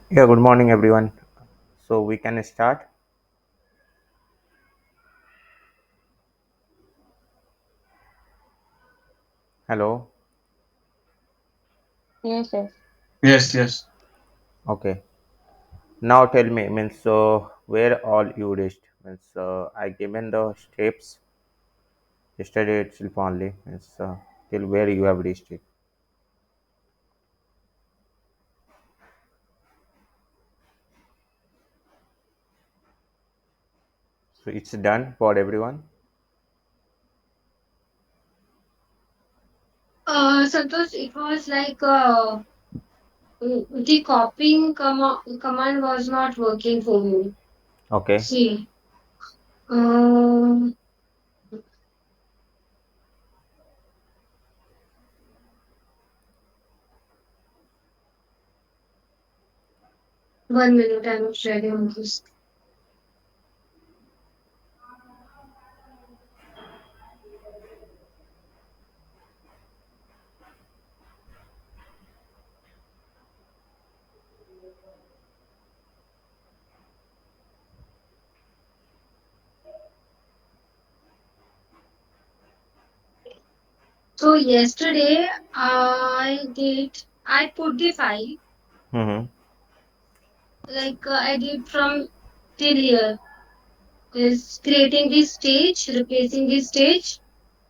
Yeah, good morning, everyone. So we can start. Hello. Yes, yes. Yes, yes. Okay. Now tell me, means where all you reached? Means I given the steps yesterday itself only. Means till where you have reached it. So it's done for everyone. Santosh, it was like the copying command was not working for me. Okay. See, um, 1 minute, I'm sharing this. So yesterday I put the file Mm-hmm. like I did from till here. Is creating this stage, replacing this stage.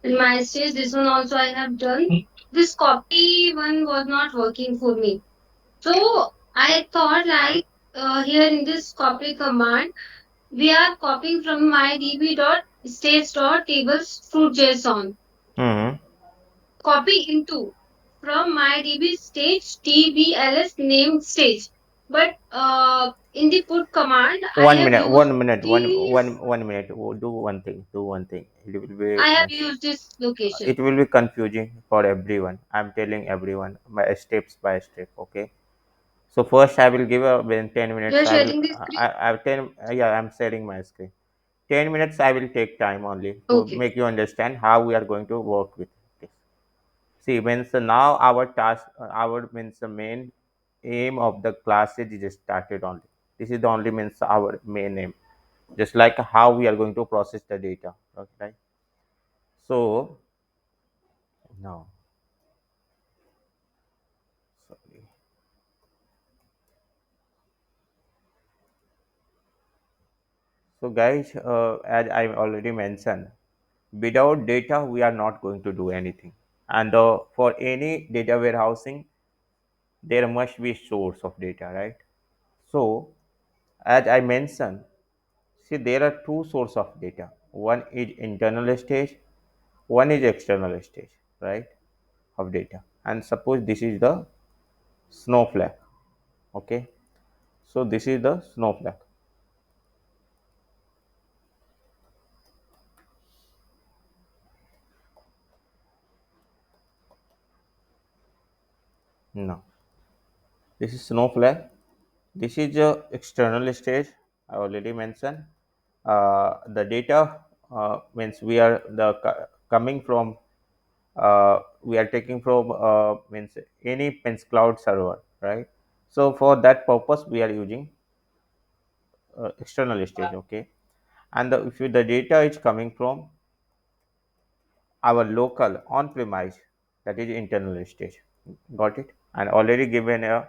In my stage, this one also I have done. This copy one was not working for me. So I thought like here in this copy command, we are copying from mydb.states.tables to JSON. Mm-hmm. Copy into from mydb stage tbls named stage. But in the put command, I One have minute. used 1 minute. this. One minute. Do one thing. Do one thing. It will be I have means used this location. it will be confusing for everyone. I'm telling everyone by steps by step. Okay. So first, I will give a when 10 minutes. You are I will. sharing the screen. I have 10. Yeah, I'm sharing my screen. 10 minutes. I will take time only to Okay. make you understand how we are going to work with this. See, means now our task, our means the main aim of the class is started only. This is the only means our main aim. Just like how we are going to process the data. Okay. So now, sorry. So guys, as I already mentioned, without data we are not going to do anything. And for any data warehousing, there must be source of data, right? So as I mentioned, see there are two source of data. One is internal stage, one is external stage, right? Of data. And suppose this is the snowflake. Okay. So this is the snowflake. No. This is snowflake. This is the external stage I already mentioned. The data means we are coming from we are taking from means any means cloud server, right? So for that purpose we are using external stage, okay? And if the data is coming from our local on premise, that is internal stage. Got it? And already given a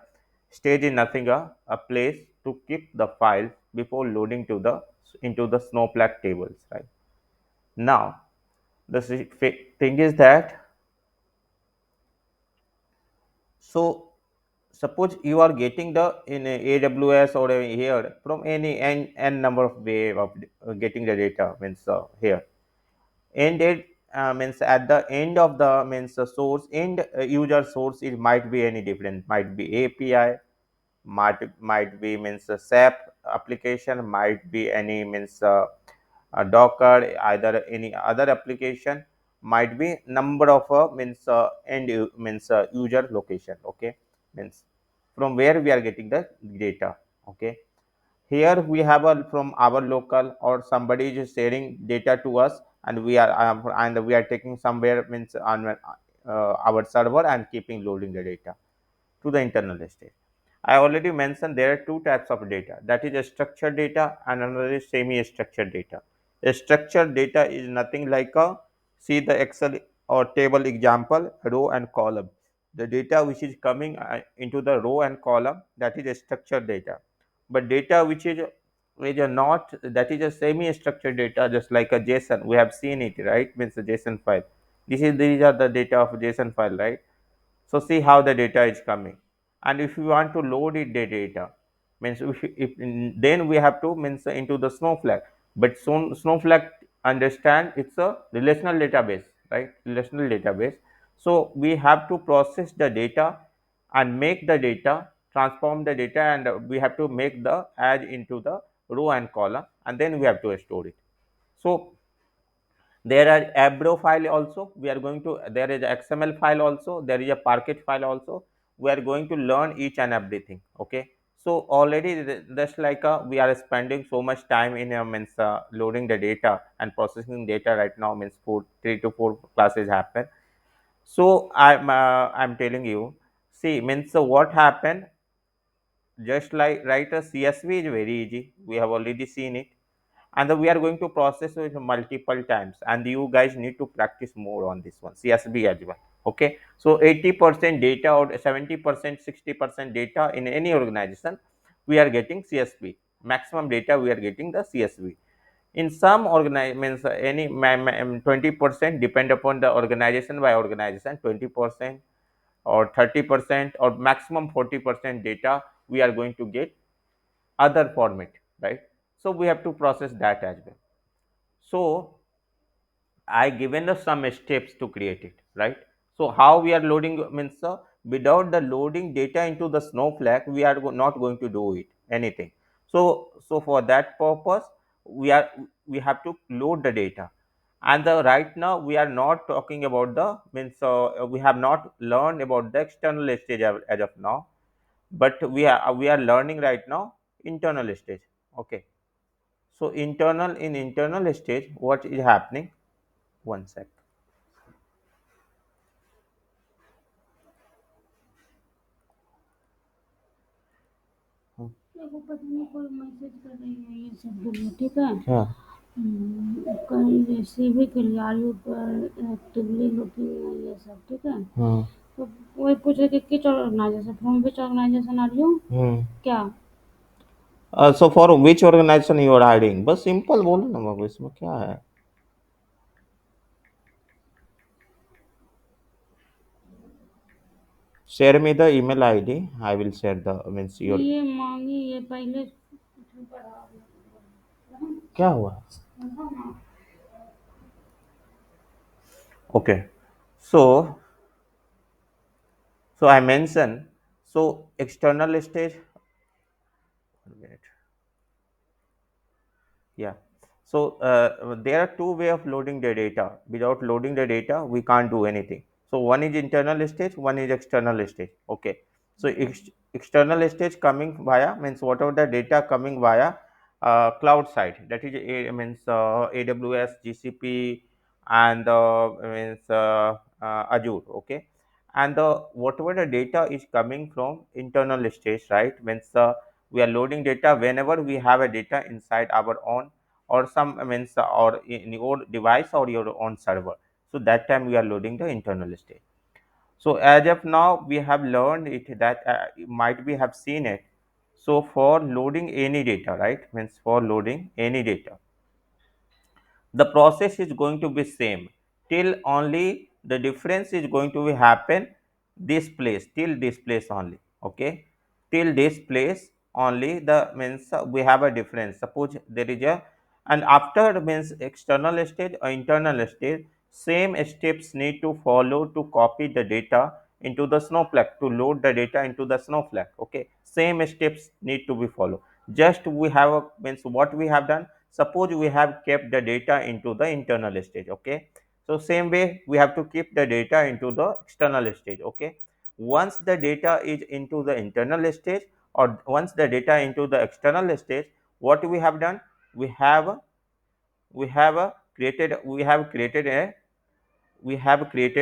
stage is nothing a place to keep the file before loading to the into the snowflake tables, right? Now the thing is that, so suppose you are getting the in a AWS or here from any n number of way of getting the data means here end it means at the end of the means the source end user source, it might be any different, might be API, might be means SAP application, might be any means Docker, either any other application, might be number of means means user location. Okay, means from where we are getting the data. Okay, here we have a from our local or somebody is sharing data to us, and we are taking somewhere means on our server and keeping loading the data to the internal state. I already mentioned there are two types of data. That is a structured data and another is semi-structured data. A structured data is nothing like a see the Excel or table example, row and column. The data which is coming into the row and column, that is a structured data. But data which are not, that is a semi-structured data, just like a JSON. We have seen it, right? Means a JSON file. These are the data of JSON file, right? So see how the data is coming, and if you want to load it the data, means then we have to means into the Snowflake. But Snowflake understand it's a relational database, right? Relational database. So we have to process the data and make the data, transform the data, and we have to make the add into the row and column, and then we have to store it. So there are abro file also, we are going to, there is XML file also, there is a parquet file also. We are going to learn each and everything. Okay, so already just like we are spending so much time in means loading the data and processing data right now, means 3 to 4 classes happen. So I'm telling you, see, means what happened, just like write a CSV is very easy, we have already seen it, and we are going to process it multiple times, and you guys need to practice more on this one, CSV as well. Okay, so 80% data or 70%, 60% data in any organization, we are getting CSV. Maximum data we are getting the CSV. In some organizations, any 20% depend upon the organization by organization, 20% or 30% or maximum 40% data we are going to get other format, right? So we have to process that as well. So I given the some steps to create it, right? So how we are loading means without the loading data into the Snowflake, we are not going to do it anything. So for that purpose, we have to load the data, and right now we are not talking about the means we have not learned about the external stage as of now, but we are learning right now internal stage. Okay, so internal stage, what is happening? One sec. Hmm. देखो पता नहीं कोई message कर रही है ये सब बोलिए ठीक है Yeah. कहीं रिसीव ही कर लिया आर यू एक्टिवली लुकिंग ये सब ठीक है Hmm. तो वही पूछे कि which organization from which organization are you Hmm. क्या So for which organization you are hiring? बस simple बोलो ना बाबू, इसमें क्या है? Share me the email ID. I will share the means your. ये मांगी ये पहले क्या हुआ? Okay. So I mentioned, so external stage. 1 minute. Yeah. So there are two way of loading the data. Without loading the data, we can't do anything. So one is internal stage, one is external stage. Okay. So external stage coming via means whatever the data coming via cloud side. That is means AWS, GCP, and means Azure. Okay. And the whatever the data is coming from internal stage, right? Means we are loading data whenever we have a data inside our own or some means or in your device or your own server. So that time we are loading the internal state. So as of now we have learned it that might be have seen it. So for loading any data, right, means for loading any data, the process is going to be same, till only the difference is going to be happen this place, till this place only. Okay, till this place only, the means we have a difference. Suppose there is a, and after means external stage or internal stage, same steps need to follow to copy the data into the Snowflake, to load the data into the Snowflake. Okay, same steps need to be followed. Just we have a, means what we have done, suppose we have kept the data into the internal stage. Okay, so same way we have to keep the data into the external stage. Okay, once the data is into the internal stage or once the data into the external stage, what we have done, we have created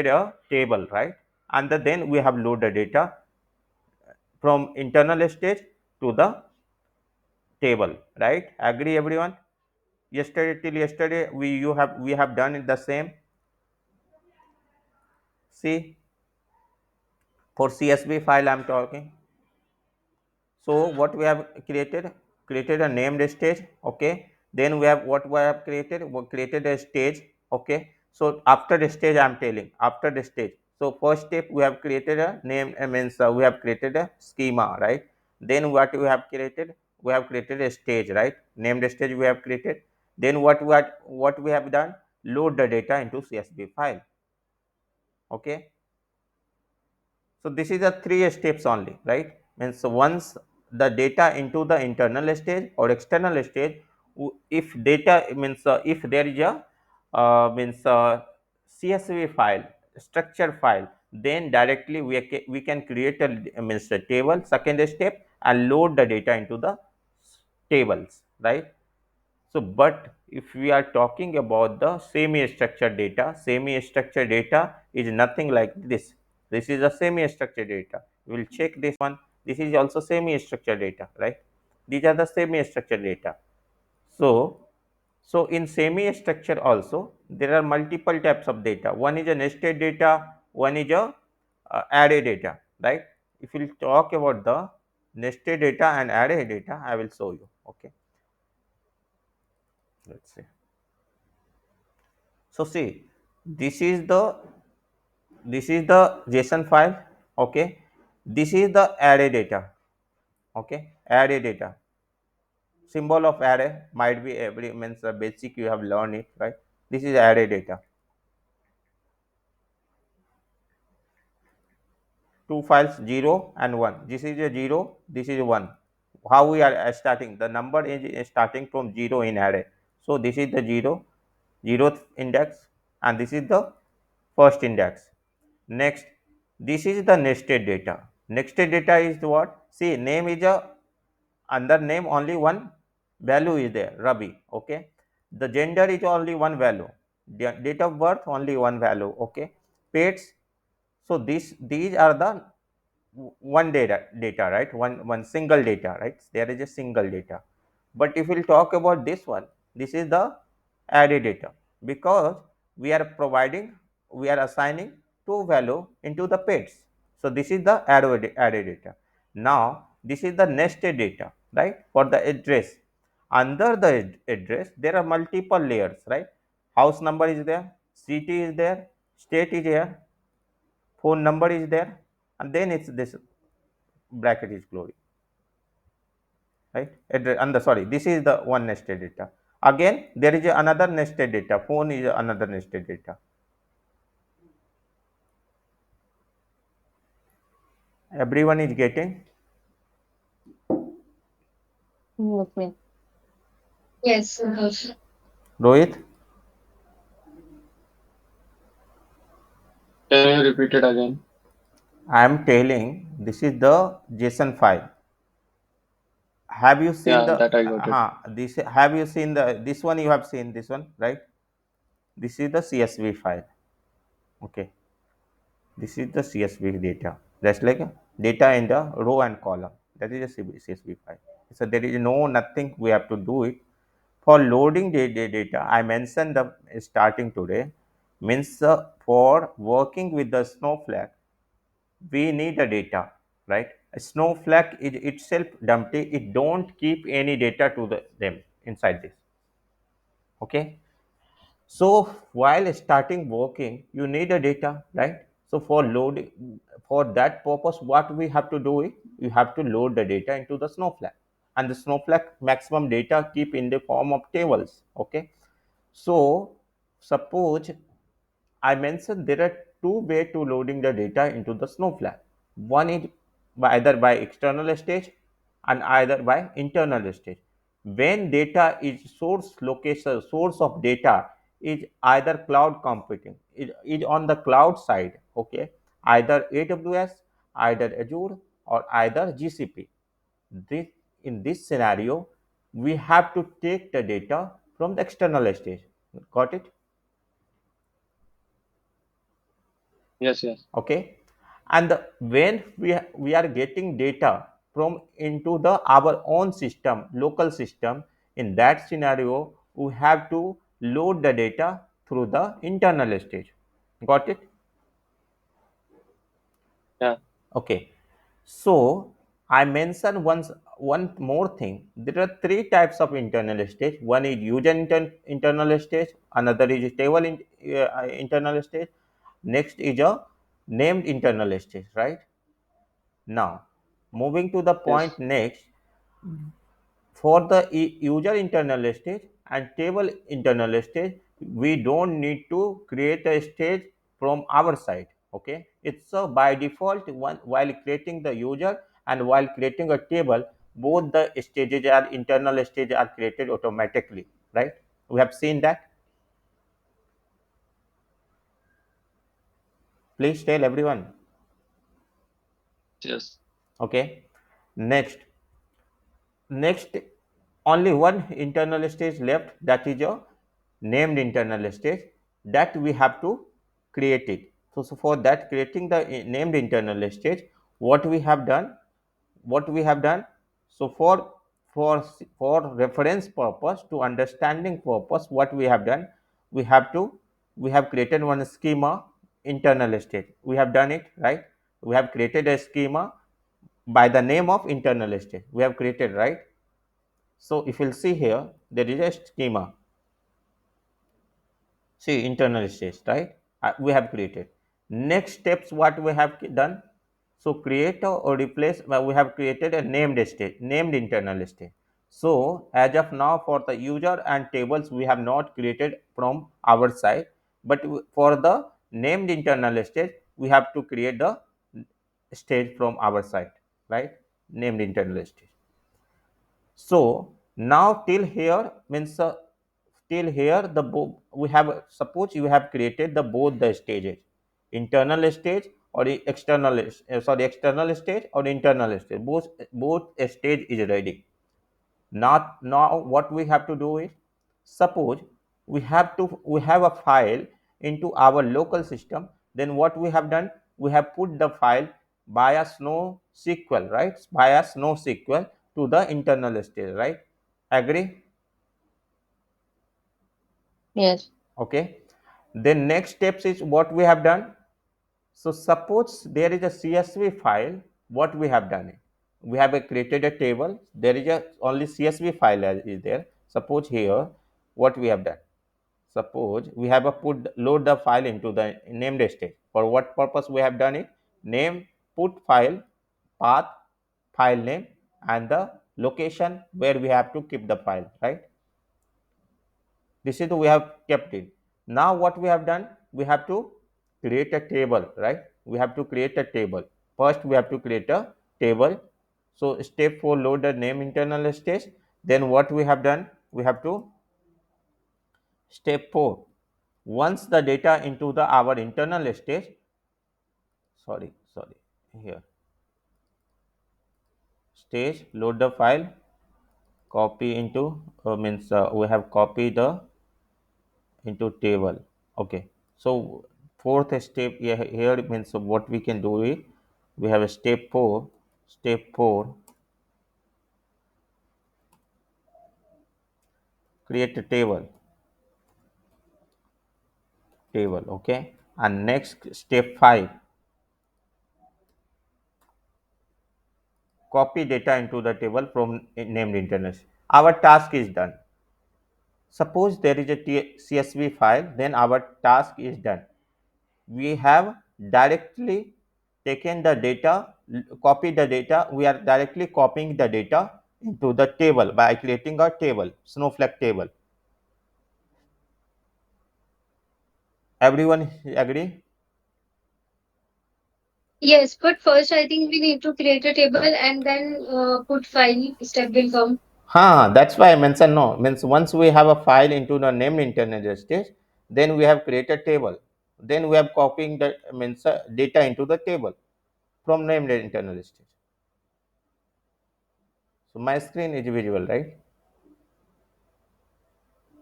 a table, right? And then we have load the data from internal stage to the table, right? Agree everyone? Yesterday, till yesterday, we have done it the same. See, for CSV file I'm talking. So what we have created a named stage, okay. Then we have what we have created, we created a stage, okay. So after the stage I'm telling, after the stage. So first step we have created a name, means we have created a schema, right. Then what we have created, we have created a stage, right, named stage we have created. Then what we have done, load the data into CSV file, okay. So this is the three steps only, right? Means once the data into the internal stage or external stage, if data means if there is a means CSV file, structure file, then directly we can create a means a table. Second step, and load the data into the tables, right? So, but if we are talking about the semi-structured data is nothing like this. This is a semi-structured data. We will check this one. This is also semi-structured data, right? These are the semi-structured data. So, so in semi-structure also there are multiple types of data. One is a nested data. One is a array data, right? If we talk about the nested data and array data, I will show you. Okay, let's see. So see, this is the JSON file. Okay, this is the array data. Okay, array data. Symbol of array might be every means basic you have learned it, right? This is array data. Two files 0 and 1. This is a 0. This is a 1. How we are starting? The number is starting from 0 in array. So this is the 0th index, and this is the first index. Next, this is the nested data. Nested data is what? See, name is a under name only one value is there, Ravi. Okay. The gender is only one value. Date of birth only one value. Okay. Pets. So these are the one data, right? One single data, right? There is a single data. But if we'll talk about this one, this is the array data, because we are assigning two value into the pairs. So this is the array data. Now this is the nested data, right? For the address, under the address there are multiple layers, right? House number is there, city is there, state is here, phone number is there, and then it's this bracket is closed, right? And sorry, this is the one nested data. Again there is another nested data, phone is another nested data. Everyone is getting? Okay. Yes. Rohit, Can you repeat it again? I am telling, this is the JSON file. Have you seen Yeah, the that I got it. this, have you seen the this one? You have seen this one, right? This is the CSV file. Okay, this is the CSV data. That's like a data in the row and column. That is a CSV file. So there is no nothing we have to do it. For loading the data, I mentioned the starting today, means for working with the Snowflake, we need the data, right? A Snowflake is itself dumpty. It don't keep any data to them inside this. Okay. So while starting working, you need a data, right? So for loading, for that purpose, what we have to do is you have to load the data into the Snowflake, and the Snowflake maximum data keep in the form of tables. Okay. So suppose I mentioned there are two ways to loading the data into the Snowflake. One is by either by external stage and either by internal stage. When data is source location, source of data is either cloud computing, is on the cloud side, okay, either AWS, either Azure, or either GCP. This, in this scenario, we have to take the data from the external stage. Got it? Yes, yes. Okay. And when we are getting data from into the our own system, local system, in that scenario we have to load the data through the internal stage. Got it? Yeah. Okay. So I mentioned once one more thing. There are three types of internal stage. One is user internal stage, another is table internal stage, next is a named internal stage, right? Now, moving to the point Yes. next, for the user internal stage and table internal stage, we don't need to create a stage from our side. Okay, it's by default one while creating the user and while creating a table, both the stages are internal stage are created automatically, right? We have seen that. Please tell everyone. Yes. Okay, next. Next, only one internal stage left, that is a named internal stage that we have to create it. So for that creating the named internal stage, what we have done, what we have done, so for reference purpose to understanding purpose, what we have done, we have to we have created one schema internal stage. We have done it, right? We have created a schema by the name of internal stage. We have created, right? So if you'll see here, there is a schema. See internal stage, right? We have created. Next steps, what we have done. So create or replace. We have created a named stage, named internal stage. So as of now, for the user and tables, we have not created from our side, but for the named internal stage, we have to create the stage from our side, right? Named internal stage. So now till here means till here we have suppose you have created the both the stages, internal stage or the external sorry external stage or internal stage, both stage is ready. Not now what we have to do is, suppose we have a file into our local system, then what we have done, we have put the file via SnowSQL, right? Via SnowSQL to the internal stage, right? Agree? Yes. Okay. Then next steps is what we have done. So suppose there is a CSV file, what we have done it. We have created a table. There is a only CSV file is there. Suppose here, what we have done. Suppose we have a put load the file into the named state. For what purpose we have done it? Name, put file, path, file name, and the location where we have to keep the file, right? This is we have kept it. Now what we have done, we have to create a table, right? We have to create a table. First we have to create a table. So step 4, load the name internal stage. Then what we have done, we have to step 4, once the data into the our internal stage, sorry, here stage, load the file, copy into means we have copied the into table. Okay, so fourth step here means what we can do is, we have a step 4, step 4, create a table. Okay, and next step 5, copy data into the table from named internet. Our task is done. Suppose there is a CSV file, then our task is done. We have directly taken the data, copy the data. We are directly copying the data into the table by creating a table, Snowflake table. Everyone agree? Yes, but first I think we need to create a table and then put file step will come. That's why I mentioned no. Means once we have a file into the named internet stage, then we have created table. Then we have copying the means data into the table from named internal stage. So my screen is visual, right?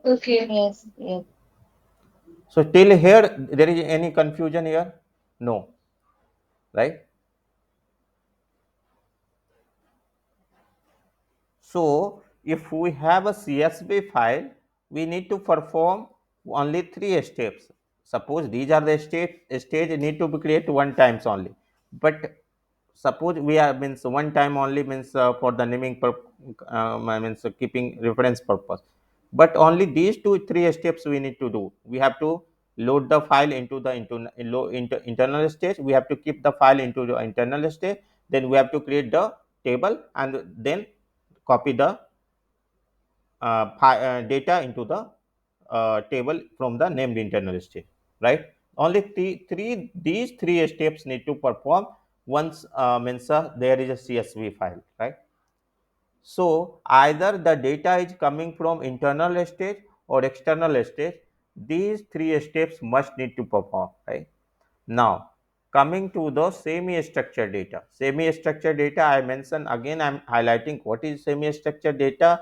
Okay. Yes. Yes. So till here, there is any confusion here? No. right? So if we have a CSV file, we need to perform only three steps. Suppose these are the stage need to be created one times only. But suppose we are means one time only means for the naming means keeping reference purpose. But only these two three steps we need to do. We have to load the file into the internal stage. We have to keep the file into the internal stage. Then we have to create the table and then copy the data into the table from the named internal state, right? Only these three steps need to perform once means there is a CSV file, right? So either the data is coming from internal state or external state, these three steps must need to perform, right? Now, coming to the semi-structured data. Semi-structured data, I mentioned again, I am highlighting what is semi-structured data.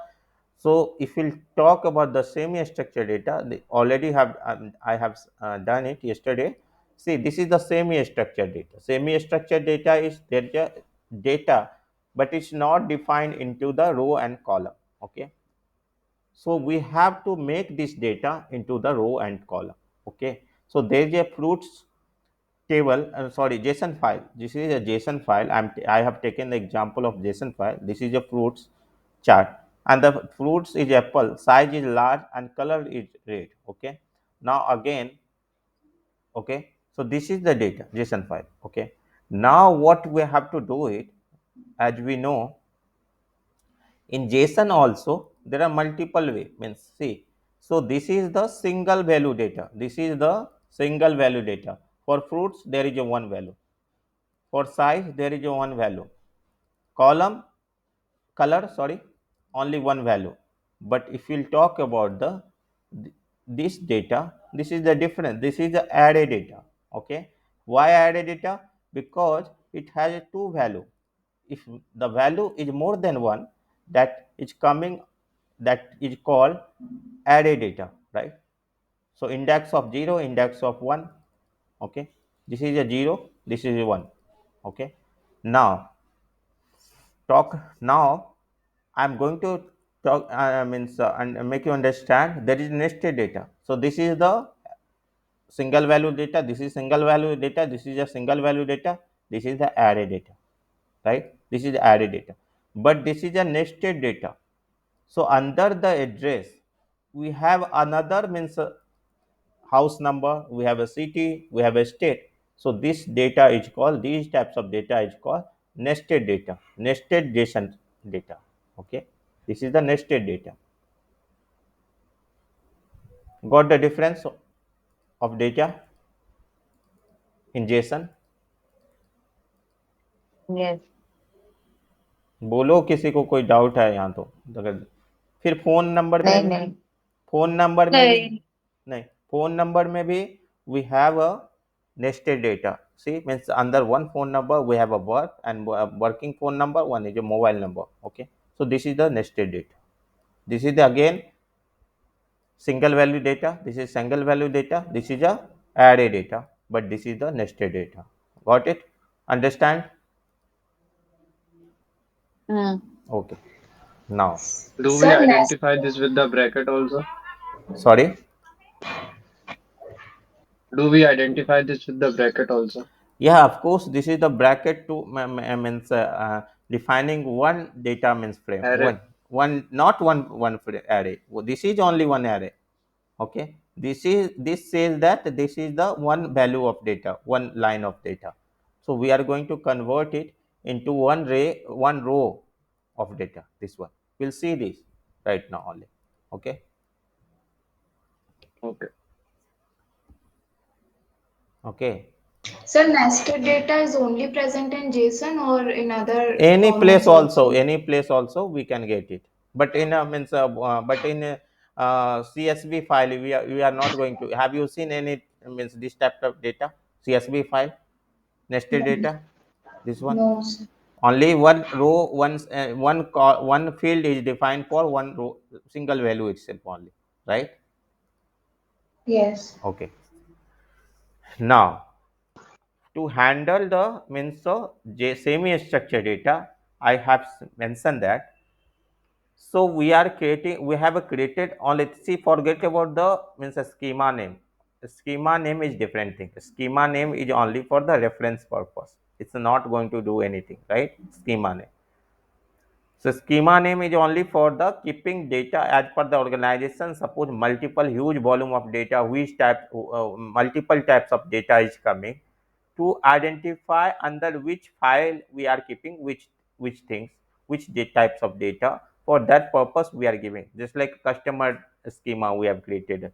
So, if we will talk about the semi-structured data, they already have I have done it yesterday. See, this is the semi-structured data. Semi-structured data is data, but it's not defined into the row and column. Okay, so we have to make this data into the row and column. Okay, so there is a fruits table sorry JSON file. This is a JSON file. I have taken the example of JSON file. This is a fruits chart and the fruits is apple, size is large and color is red. Okay, now again, okay, so this is the data JSON file. Okay, now what we have to do it, as we know in JSON also there are multiple way means see. So this is the single value data. This is the single value data. For fruits there is a one value. For size there is a one value. Column color sorry only one value. But if we'll talk about the this data, this is the difference. This is the array data. Okay, why array data? Because it has a two value. If the value is more than one, that is coming, that is called array data, right? So index of 0, index of 1. Okay, this is a 0, this is a 1. Okay, now talk now I'm going to talk means and make you understand there is nested data. So this is the single value data, this is single value data, this is a single value data, this is the array data, right? This is the array data, but this is a nested data. So under the address we have another means house number, we have a city, we have a state. So this data is called, these types of data is called nested data, nested JSON data. Okay, this is the nested data. Got the difference of data in JSON? Yes. बोलो किसी को कोई doubt है यहाँ तो अगर फिर phone number में नहीं भी, नहीं फोन नंबर में भी Right. नहीं, फोन नंबर में भी we have a nested data. See, means under one phone number we have a work and working phone number, one is a mobile number. Okay, so this is the nested data. This is the again single value data, this is single value data, this is a array data, but this is the nested data. Got it? Understand? Hmm. Okay, now Do we Sir, next. identify this with the bracket also? sorry. Do we identify this with the bracket also? Yeah, of course, this is the bracket to means defining one data means frame, Array. one not one array. This is only one array. Okay, this says that this is the one value of data, one line of data. So we are going to convert it into one row of data. This one we'll see this right now only. Okay, Okay. okay. Sir, nested data is only present in JSON or in other Any place formats also, also? any place also we can get it, but in a means but in a CSV file we are not going to. Have you seen any means this type of data, CSV file, nested No. data? This one No, sir. only one row, one field is defined for one row, single value itself only, right? Yes. Okay, now to handle the means semi-structured data, I have mentioned that. So we are creating, we have created on, let's see, forget about the means a schema name. The schema name is different thing. Schema name is only for the reference purpose. It's not going to do anything, right? Schema name. So schema name is only for the keeping data as per the organization. Suppose multiple huge volume of data, which type, multiple types of data is coming, to identify under which file we are keeping which things, which types of data. For that purpose we are giving, just like customer schema we have created.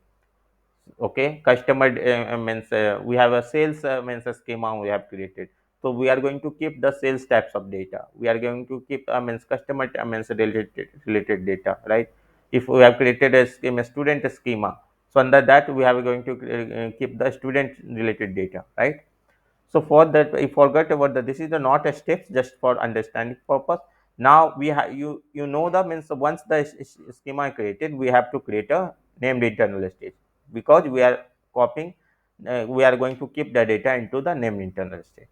Okay, customer means we have a sales means a schema we have created. So we are going to keep the sales types of data, we are going to keep means customer means related data, right? If we have created a schema, student schema, so under that we are going to keep the student related data, right? So for that, I forgot about that. This is the not a steps, just for understanding purpose. Now we have, you know the means, once the schema is created, we have to create a named internal stage, because we are copying, we are going to keep the data into the named internal stage.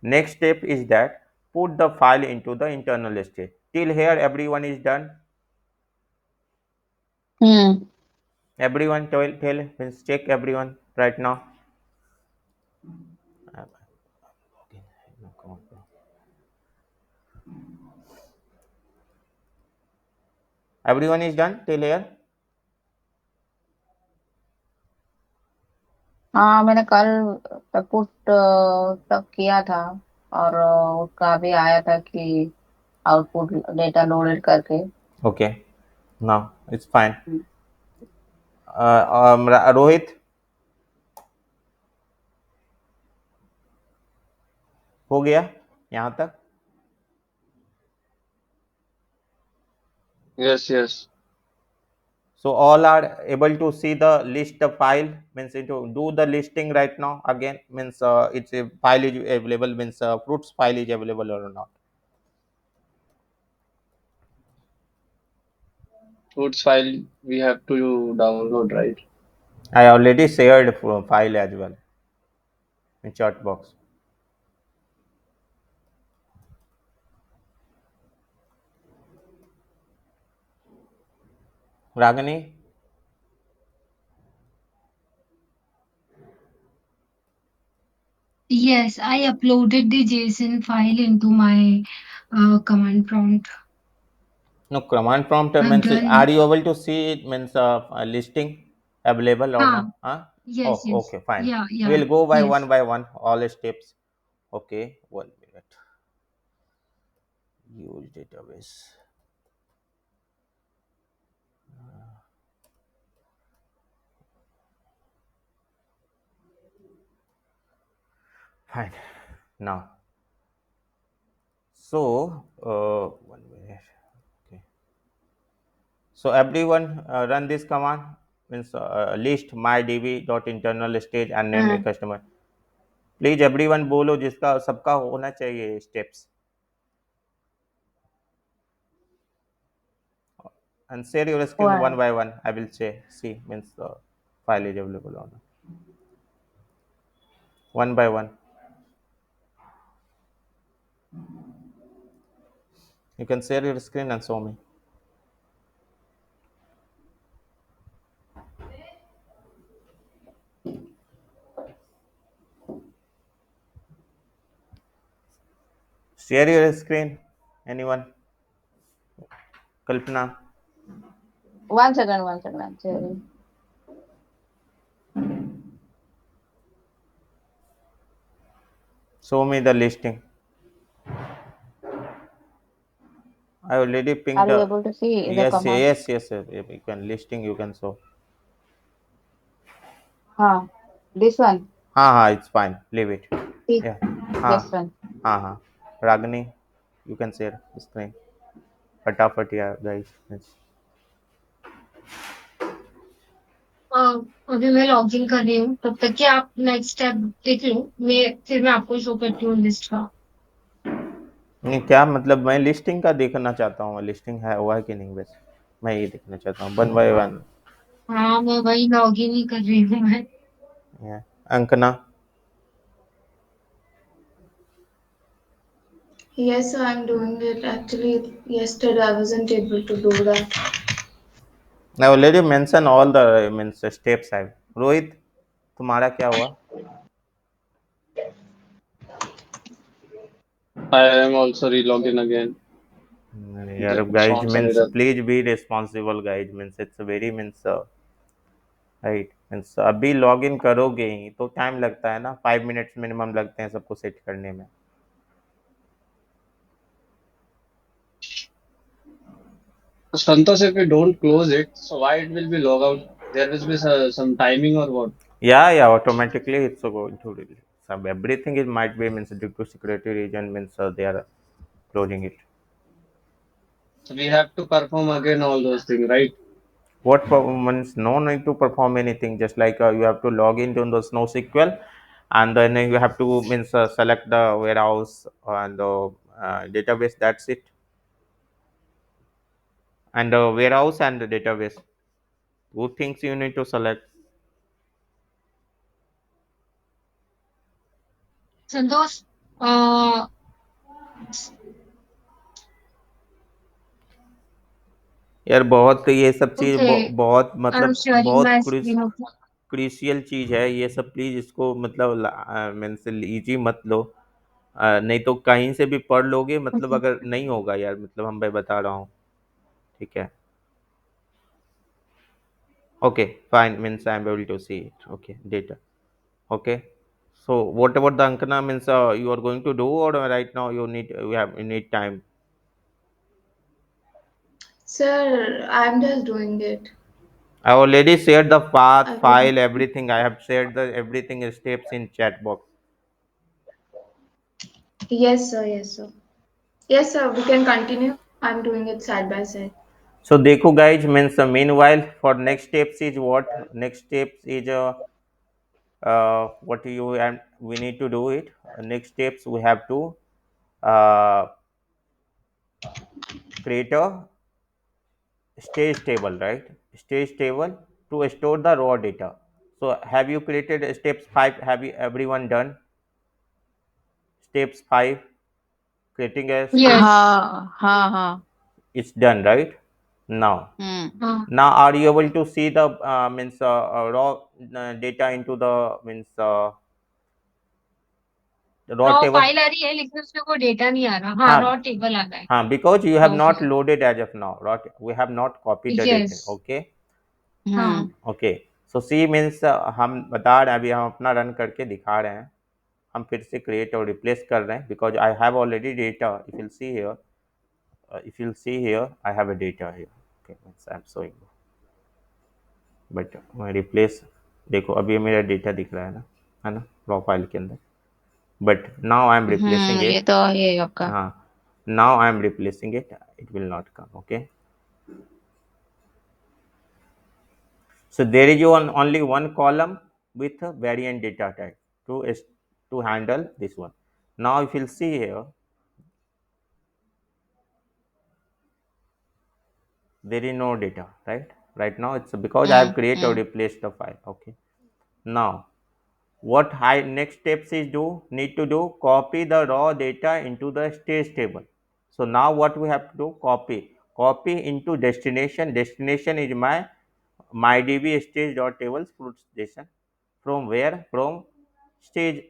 Next step is that put the file into the internal stage. Till here everyone is done. Hmm. Everyone tell means check everyone right now. Everyone is done till here. हाँ, मैंने कल तक put तक किया था। और उसका भी आया था कि आउटपुट डेटा लोडेड करके। Okay, now it's fine. हम्म। रोहित, हो गया यहाँ तक? Yes, yes. So all are able to see the list of file, means into do the listing right now again, means it's a file is available, means fruits file is available or not. Fruits file we have to download, right? I already shared file as well in chat box. Ragini, Yes, I uploaded the JSON file into my command prompt. no command prompt I've means, done. are you able to see it, means listing available or Huh. not? Huh? Oh, Yes, yes. okay, fine. Yeah, yeah. We'll go Yes. by one all steps. Okay, 1 minute. Use database. Fine. Now, so 1 minute. Okay. So everyone run this command, means list mydb dot internal stage and name a hmm. customer. Please everyone बोलो जिसका सबका होना चाहिए steps, and share your हुआ screen है। one by one. I will say see means file is available or not. One by one. You can share your screen and show me. Share your screen. Anyone? Kalpana. 1 second, 1 second, I'm sharing. Show me the listing. I already Are pinged. you able to see the Yes, command? yes, yes, yes. You can listing. You can show. हाँ, this one. हाँ, it's fine. Leave it. See, Yeah. this हाँ, one. हाँ. Ragini, you can share screen. फटाफट यार guys. Yes. अभी मैं login कर रही हूँ, तब तक कि आप नेक्स्ट स्टेप देख लो। मैं आपको शो करती हूँ लिस्ट का। नहीं, क्या मतलब, मैं लिस्टिंग का देखना चाहता हूँ, लिस्टिंग है हुआ है कि नहीं, बस मैं ये देखना चाहता हूँ वन बाय वन। हाँ, मैं वही लॉगिन ही कर रही हूँ मैं। अंकना, Yes, sir, I'm doing it. Actually, yesterday I wasn't able to do that. I already mentioned all the means steps have. Rohit तुम्हारा क्या हुआ? I am also relogging again. यार It's guys not means error. please be responsible guys means it's a very means right means अभी log in करोगे ही तो time लगता है ना 5 मिनट्स मिनिमम लगते हैं सबको सेट करने में. Santosh, if we don't close it, so why it will be log out? There will be some timing or what? Yeah, automatically it's going to release. Some everything is might be means due to security reason means they are closing it. So we have to perform again all those things, right? What means no need to perform anything, just like you have to log into the Snowsql, and then you have to means select the warehouse and the database. That's it. And the warehouse and the database. Two things you need to select. Santosh, uh, यार बहुत ये सब चीज़ okay, बहुत I'm मतलब sharing बहुत my screen. Okay. Crucial चीज़ है ये सब. प्लीज़ इसको मतलब मीन्स इजी मत लो. नहीं तो कहीं से भी पढ़ लोगे मतलब Okay. अगर नहीं होगा यार मतलब हम मैं बता रहा हूँ. ठीक है. Okay fine means I am able to see it. Okay data. Okay. So what about the Ankana means you are going to do or right now you need time? Sir, I'm just doing it. I already shared the I path, will. file, everything. I have shared the everything steps in chat box. Yes, sir. Yes, sir. Yes, sir. We can continue. I'm doing it side by side. So देखो guys means meanwhile for next steps is what? Next steps is what you and we need to do it. Next steps we have to uh, create a stage table, right? Stage table to store the raw data. So have you created steps 5? Have you everyone done steps 5? Creating a stage, Yes. हाँ हाँ हाँ. it's done, right? Now hmm. now are you able to see the means raw data into the means raw raw table? File आ रही है लेकिन उसमें कोई data नहीं आ रहा. हाँ, हाँ रॉ टेबल आ रहा है. because you have not okay. loaded as of now, right? We have not copied the data. Yes. Okay. हाँ. हम्म. Okay. So C means हम बता रहे हैं अभी हम अपना रन करके दिखा रहे हैं. हम फिर से create और replace कर रहे हैं because I have already data. If you'll see here I have a data here. Okay, means I'm showing you. But मैं replace देखो अभी मेरा डेटा दिख रहा है ना raw फाइल के अंदर. But now I'm replacing ये it. तो है आपका. हाँ. Now I'm replacing it. It will not come. Okay. So there is only one column with a variant data type to handle this one. Now if you'll see here, there is no data, right? Right now it's because I have created or hmm. replaced the file. Okay. Now what I next steps is need to do copy the raw data into the stage table. So now what we have to do, copy into destination is mydb stage dot tables fruit station. From where? From stage.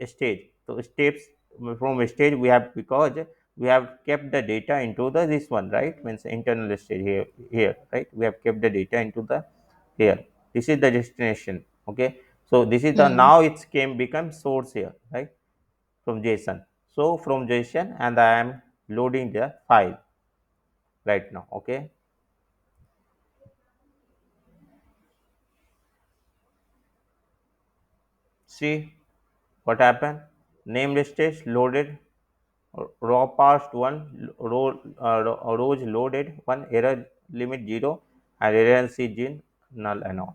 So steps from stage we have because we have kept the data into the this one, right? Means internal stage here, right? We have kept the data into the here. This is the destination. Okay. So this is the hmm. now it came become source here, right? From JSON. So from JSON and I am loading the file right now. Okay. See what happened? Name stage loaded, raw parsed one, rows loaded one, error limit 0, and error gene null and all.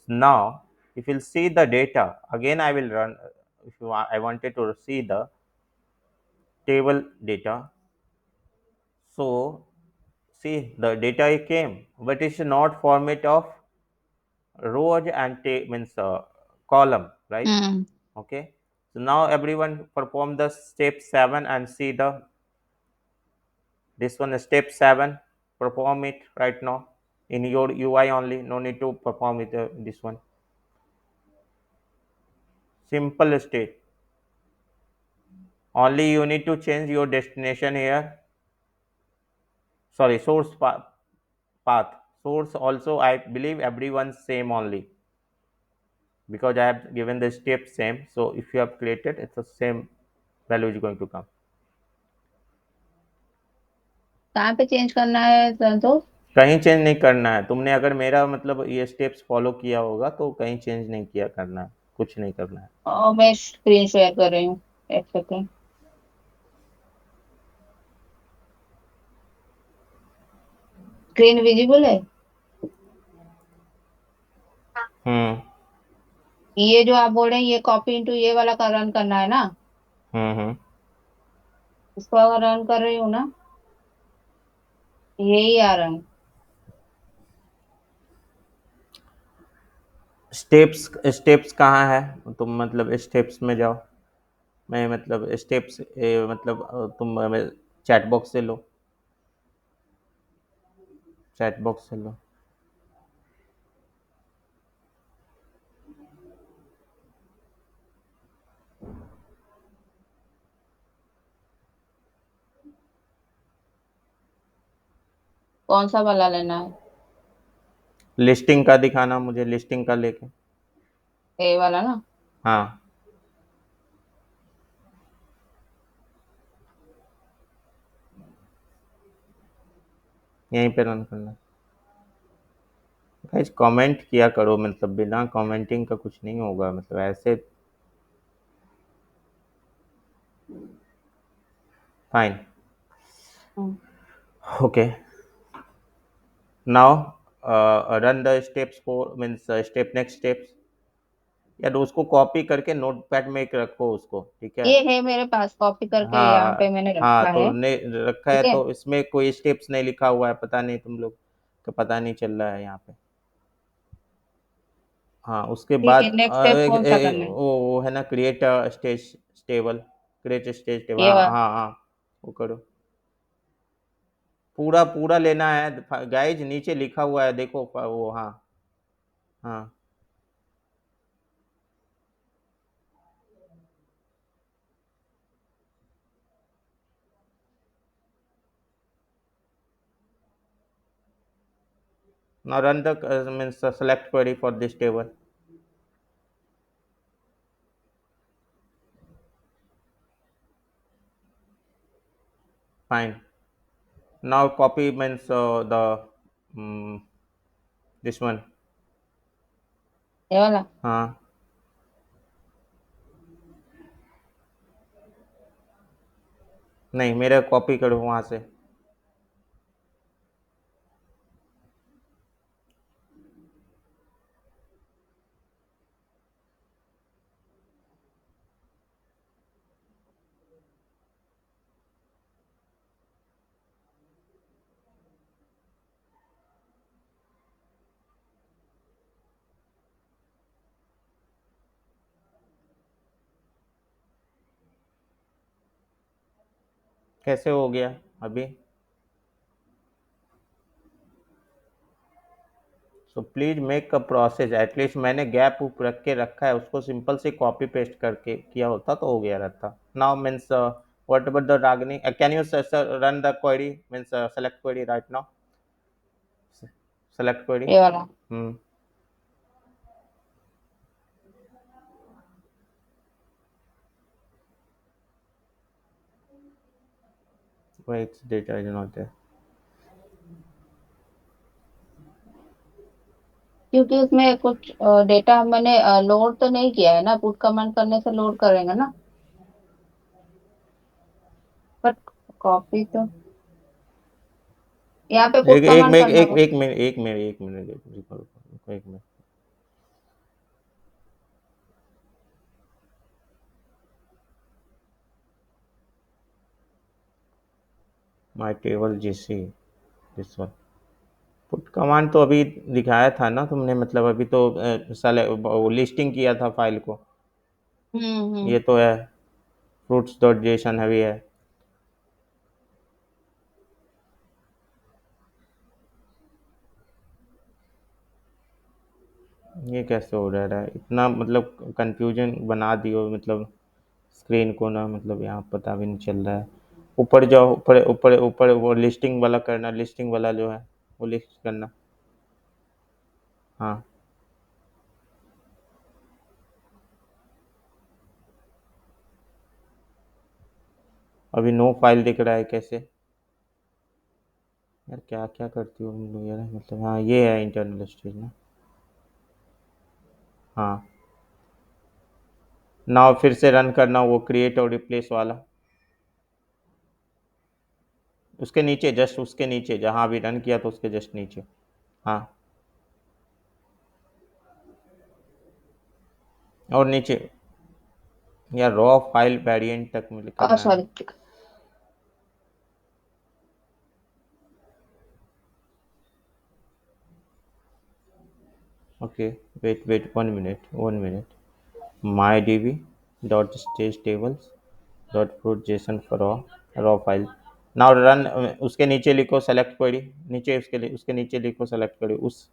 Now if you'll see the data again I will run. If I wanted to see the table data, so see the data came but it's not format of rows and means column, right? Hmm. Okay. So now everyone perform the step 7 and see the This one is step 7. Perform it right now in your UI only. No need to perform it. This one simple state. Only you need to change your destination here. Sorry, path. Source also I believe everyone's same only, because I have given the step same. So if you have created, it's the same value is going to come. कहाँ पे change करना है संतोष? कहीं change नहीं करना है। तुमने अगर मेरा मतलब ये स्टेप्स फॉलो किया होगा तो कहीं चेंज नहीं किया करना है, कुछ नहीं करना है। और मैं स्क्रीन शेयर कर रही हूँ, एक सेकेंड। स्क्रीन विजिबल है? हम्म ये जो आप बोल रहे हैं ये कॉपी इनटू ये वाला का रन करना है ना? हम्म। इसको अगर रन कर रही हूँ ना, यही आ रहा है। स्टेप्स स्टेप्स कहाँ है? तुम मतलब स्टेप्स में जाओ। मैं मतलब स्टेप्स मतलब तुम चैट बॉक्स से लो, चैट बॉक्स से लो। कौन सा वाला लेना है? लिस्टिंग का दिखाना मुझे, लिस्टिंग का लेके। ये वाला ना? हाँ, यहीं पे रन करना। गाइस कमेंट किया करो, मतलब बिना कमेंटिंग का कुछ नहीं होगा, मतलब ऐसे। Fine, hmm, okay. Now run the steps for means step next steps. यार उसको कॉपी करके नोटपैड में एक रखो उसको, ठीक है। ये है मेरे पास, कॉपी करके यहाँ पे हाँ मैंने हाँ, रखा तो है। ने रखा है ठीक है, तो इसमें कोई स्टेप्स नहीं लिखा हुआ है, पता नहीं तुम लोग को पता नहीं चल रहा है यहाँ पे। हाँ, उसके ठीक बाद है। नेक्स्ट स्टेप कौन सा करना है? वो है ना, create stage table. Create stage table, ये हाँ वाला? हाँ हाँ, वो करो। पूरा पूरा लेना है गाइज, नीचे लिखा हुआ है देखो वो, हाँ हाँ। Now run the means select query for this table. Fine. Now copy means the this one. ये वाला? हाँ, नहीं मेरा कॉपी करो वहाँ से। कैसे हो गया अभी? So please make a process at least. मैंने गैप उप रख के रखा है, उसको सिंपल से कॉपी पेस्ट करके किया होता तो हो गया रहता। Now means what about the Ragini, can you run the query means select query write now. Select query. ये वाला? हम्म wait, data is not there। क्योंकि उसमें कुछ डेटा मैंने लोड तो नहीं किया है ना, पुट कमांड करने से लोड करेंगे ना। बट कॉपी तो यहाँ पे पुट एक एक कमांड मिनट करना एक पड़ता। एक मिनट एक मिनट एक मिनट एक minute. My table GC, this one. Put command तो अभी दिखाया था ना तुमने, मतलब अभी तो वो लिस्टिंग किया था फाइल को। हम्म। ये तो है, फ्रूट्स डॉट जेसन अभी है। ये कैसे हो रहा है इतना, मतलब कंफ्यूजन बना दियो, मतलब स्क्रीन को ना, मतलब यहाँ पता भी नहीं चल रहा है। ऊपर जाओ, ऊपर ऊपर ऊपर वो लिस्टिंग वाला करना, लिस्टिंग वाला जो है वो लिस्ट करना। हाँ, अभी नो फाइल दिख रहा है कैसे? यार क्या क्या करती हो तुम लोग यार, मतलब हाँ ये है इंटरनल स्टेज ना। हाँ, नाउ फिर से रन करना वो क्रिएट और रिप्लेस वाला, उसके नीचे, जस्ट उसके नीचे जहाँ अभी रन किया तो उसके जस्ट नीचे। हाँ, और नीचे, या रॉ फाइल वेरिएंट तक में करना है। Sorry. Okay, wait wait 1 minute, 1 minute. My D V dot stage tables dot fruit JSON for raw file. Now run, उसके नीचे लिखो सेलेक्ट क्वेरी, नीचे उसके लिए, उसके नीचे लिखो सेलेक्ट क्वेरी उस।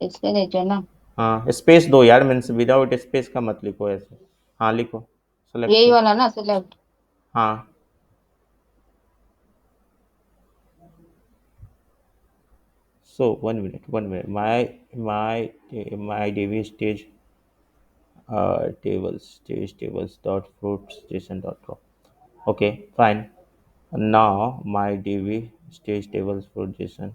इसके नीचे ना? हाँ, स्पेस दो यार, मीन्स विदाउट स्पेस का मत लिखो ऐसे। हाँ लिखो, सेलेक्ट यही करो। वाला ना, सिलेक्ट? हाँ, so 1 minute, 1 minute, my DB stage tables, stage tables dot fruit station dot com. Okay, fine. Now my dv stage tables fruit json,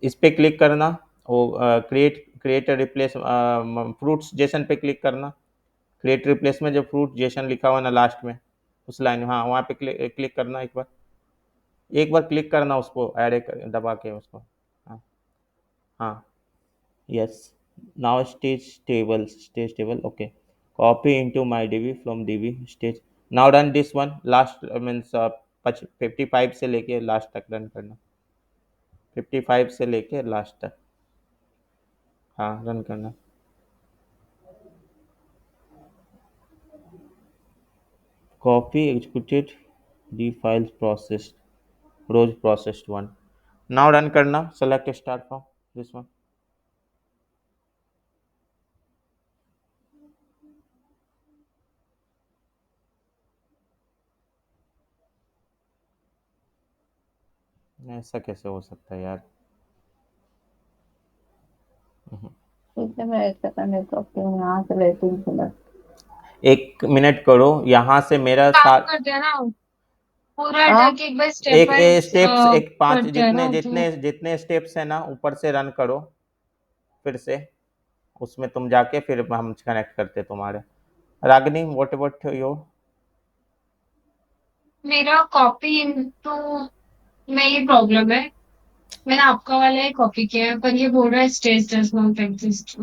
इस पे क्लिक करना, वो create create replace fruits Jason पे क्लिक करना। Create replace में जो fruit Jason लिखा हुआ ना लास्ट में, उस लाइन, हाँ वहाँ पे क्लिक करना एक बार, एक बार क्लिक करना उसको, दबा के उसको। हाँ, हाँ, yes. Now stage table, okay. Copy into my db from db stage. Now run this one, last means 55 से लेके लास्ट तक रन करना, 55 से लेके लास्ट तक। हाँ, रन करना। Copy executed the files processed, rows processed one. Now run करना, select start from this one। ऐसा कैसे हो सकता है यार? ठीक है, मैं एक सेकंड एक करती हूँ, यहाँ से लेती हूँ सिलेक्ट। 1 मिनट करो यहाँ से मेरा काम सार, करते हैं ना, पूरा हाँ, हटा के एक बार स्टेप एक वाइज स्टेप्स, एक पांच, करते हैं जितने ना तो। जितने जितने स्टेप्स है ना ऊपर से रन करो फिर से, उसमें तुम जाके फिर हम कनेक्ट करते तुम्हारे। रागनी, व्हाट अबाउट योर? मेरा कॉपी इनटू में ये प्रॉब्लम है। मैंने आपका वाला ही कॉपी किया है, पर ये बोल रहा है stage does not exist.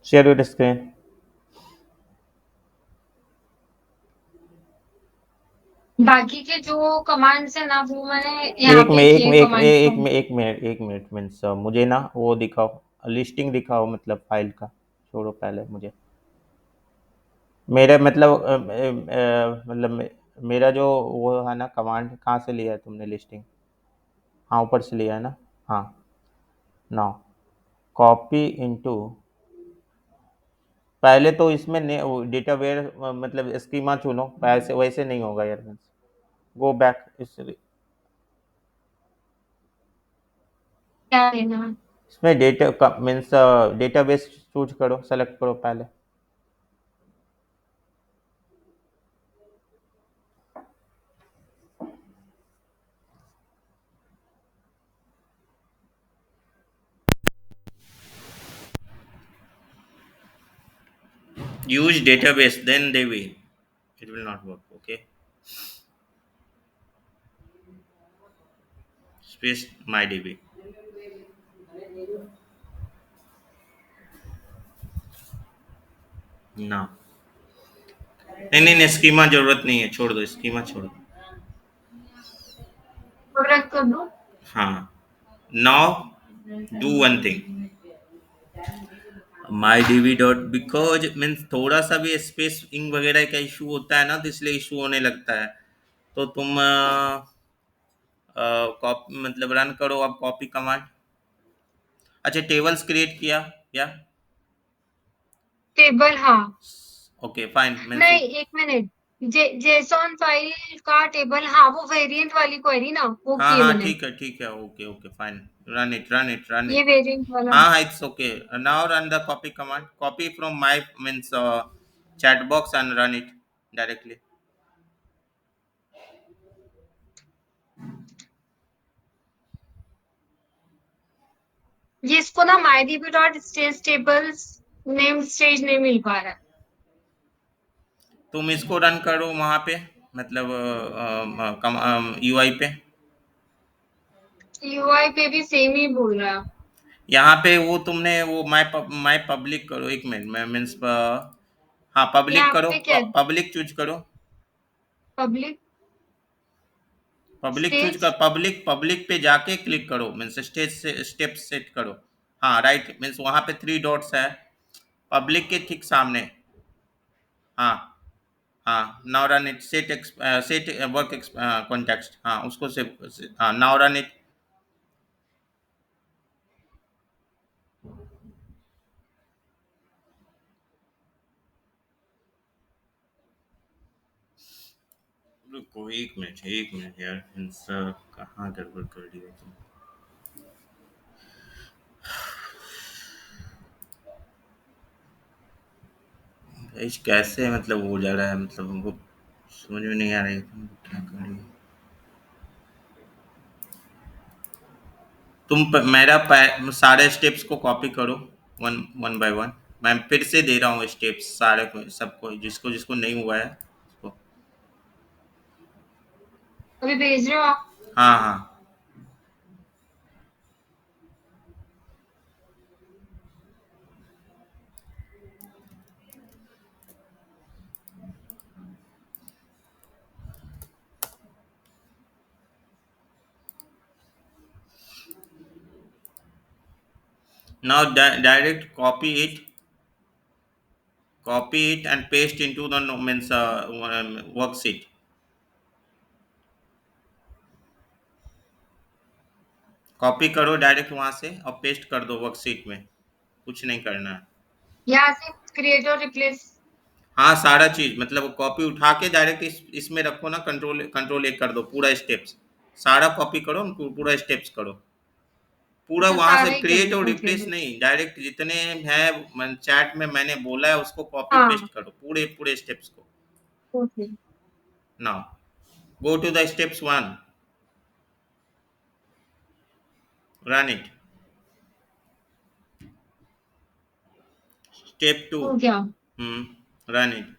Share your screen. बाकी के जो कमांड्स है ना वो मैंने यहाँ एक में पे एक किए में एक कमांड एक प्रॉम्प्ट। में एक मिनट, एक मिनट मीन्स मुझे ना वो दिखाओ, लिस्टिंग दिखाओ, मतलब फाइल का छोड़ो पहले मुझे। मेरे मतलब मतलब मेरा जो वो है ना कमांड, कहाँ से लिया है तुमने लिस्टिंग? हाँ, ऊपर से लिया है ना। हाँ, नाउ कॉपी इनटू, पहले तो इसमें डेटा वेयर मतलब स्कीमा चुनो, वैसे वैसे नहीं होगा यार, गो बैक इस, क्या लेना है? इसमें डेटा मीन्स डेटाबेस चूज करो, सेलेक्ट करो पहले। Use database then they will, it will not work, okay? Space mydb, ना, नहीं नहीं नहीं, स्कीमा जरूरत नहीं है, छोड़ दो स्कीमा, छोड़ दो। प्रोडक्ट कर दो। हाँ, now do one thing, my D V dot, because means थोड़ा सा भी स्पेसिंग वगैरह का इशू होता है ना, तो इसलिए इशू होने लगता है। तो तुम कॉपी मतलब रन करो अब कॉपी कमांड। अच्छा टेबल्स क्रिएट किया या? टेबल, हाँ। Okay fine means. नहीं, एक मिनट। जेसॉन फाइल का टेबल, हाँ, वो वेरिएंट वाली क्वेरी ना, वो हाँ की है हाँ मैंने। ठीक है okay okay fine. Run it run it run ये इट। वेरिएंट वाला। हाँ हाँ it's okay. Now run the copy command, copy from my means chat box and run it directly. ये इसको ना my DB dot stage tables name stage नहीं मिल पा रहा है। तुम इसको रन करो वहाँ पे, मतलब यूआई पे। यूआई पे भी सेम ही बोल रहा है। यहाँ पे वो तुमने वो माय पब्लिक करो, एक मिनट मैं मीन्स हाँ पब्लिक यहाँ करो, पे क्या? पब्लिक चूज करो। Public public choose stage. कर, पब्लिक पे जाके क्लिक करो मीन्स स्टेज से स्टेप सेट करो। हाँ राइट मीन्स वहाँ पे 3 डॉट्स है पब्लिक के ठीक सामने। हाँ हाँ now run it set set work context, हाँ उसको से हाँ नाउ रन इट। रुको एक मिनट यार मीन्स कहाँ गड़बड़ कर दी हो तुम। इस कैसे मतलब हो जा रहा है, मतलब हमको समझ में नहीं आ रही तुम क्या कर रही हो। मेरा सारे स्टेप्स को कॉपी करो वन वन बाय वन। मैं फिर से दे रहा हूँ स्टेप्स सारे को, सबको जिसको जिसको नहीं हुआ है उसको। अभी भेज रहे हो आप? हाँ हाँ। Now direct copy it and paste into the means worksheet। Copy करो डायरेक्ट वहां से और पेस्ट कर दो वर्कशीट में, कुछ नहीं करना है। यहाँ से क्रिएट और रिप्लेस। हाँ सारा चीज मतलब कॉपी उठा के डायरेक्ट इसमें रखो ना, कंट्रोल एक कर दो पूरा स्टेप्स, सारा कॉपी करो पूरा स्टेप्स करो पूरा अच्छा, वहां से, सारा ही क्रिएट और करूँ? ओके। रिप्लेस नहीं, डायरेक्ट जितने हैं चैट में मैंने बोला है उसको कॉपी हाँ। पेस्ट करो पूरे पूरे स्टेप्स को। Okay. Now go to the steps 1, run it. Step 2, हो गया। Run it.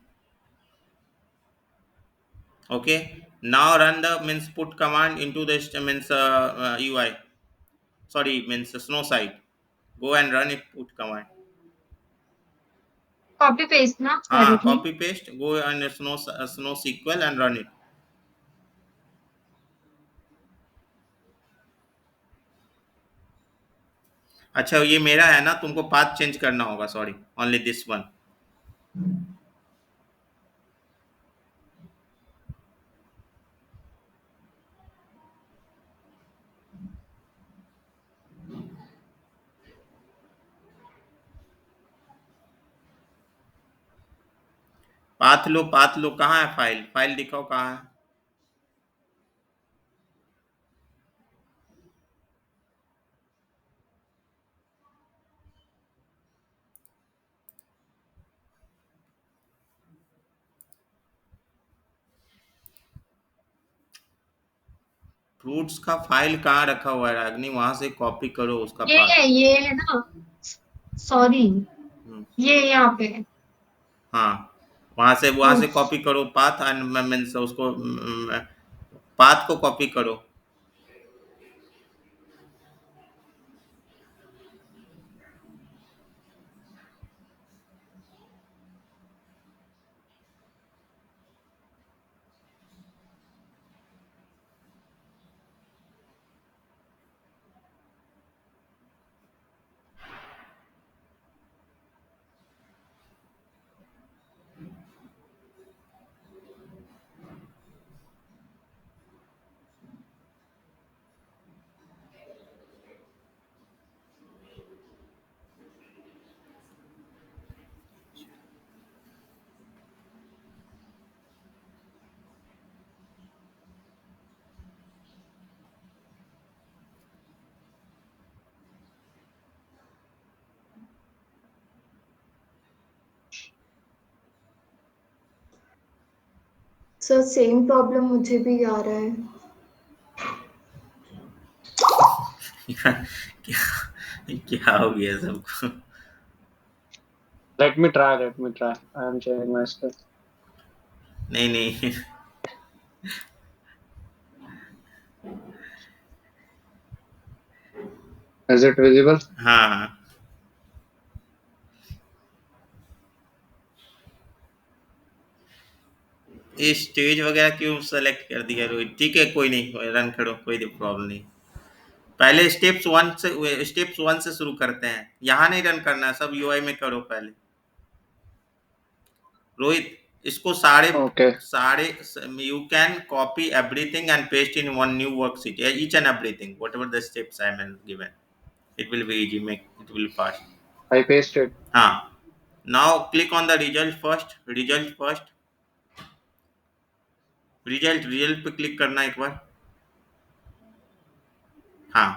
Okay, now run the means put command into the means UI, sorry means snow site, go and run it put command। Copy paste ना हाँ directly? copy paste go and snow SQL and run it। अच्छा ये मेरा है ना, तुमको path change करना होगा, sorry only this one. Path लो कहाँ है, फाइल फाइल दिखाओ कहाँ है। फ्रूट्स का फाइल कहाँ रखा हुआ है रागनी, वहां से कॉपी करो उसका पाथ। ये है ना। सॉरी। हम्म, ये यहाँ पे है। हाँ वहां से फ्रूट्स। कॉपी करो पाथ एंड मीन्स उसको पाथ को कॉपी करो। सर सेम प्रॉब्लम मुझे भी आ रहा है। क्या क्या हो गया सबको? Let me try. Let me try. I am sharing my screen. नहीं नहीं, Is it visible? हाँ हाँ, ये स्टेज वगैरह क्यों सेलेक्ट कर दिया रोहित? ठीक है, कोई नहीं, रन करो, कोई प्रॉब्लम नहीं। पहले स्टेप्स वन से शुरू करते हैं, यहाँ नहीं रन करना है, सब यूआई में करो पहले। रोहित, इसको सारे Okay. सारे you can copy everything and paste in one new worksheet, each and everything what ever the steps I have given, it will be easy, make it will fast. I pasted. हाँ, now click on the result पे click करना एक बार। हाँ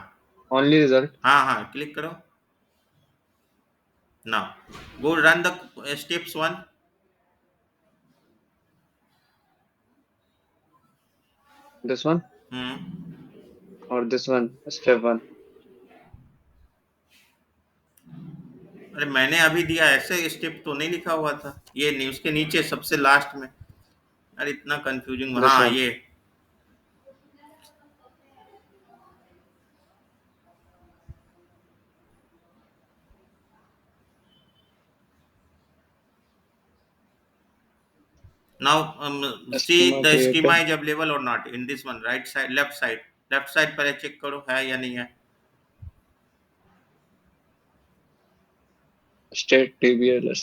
Only result. हाँ हाँ, click करो। now go run the steps one। This one hmm, or this one? Step one. अरे मैंने अभी दिया, ऐसे स्टेप तो नहीं लिखा हुआ था, ये नहीं, उसके नीचे सबसे लास्ट में। अरे इतना कंफ्यूजिंग, This हाँ one. ये। now see Schema the schema created. is available or not in this one, right side, left side पहले चेक करो है या नहीं है। State TBLS.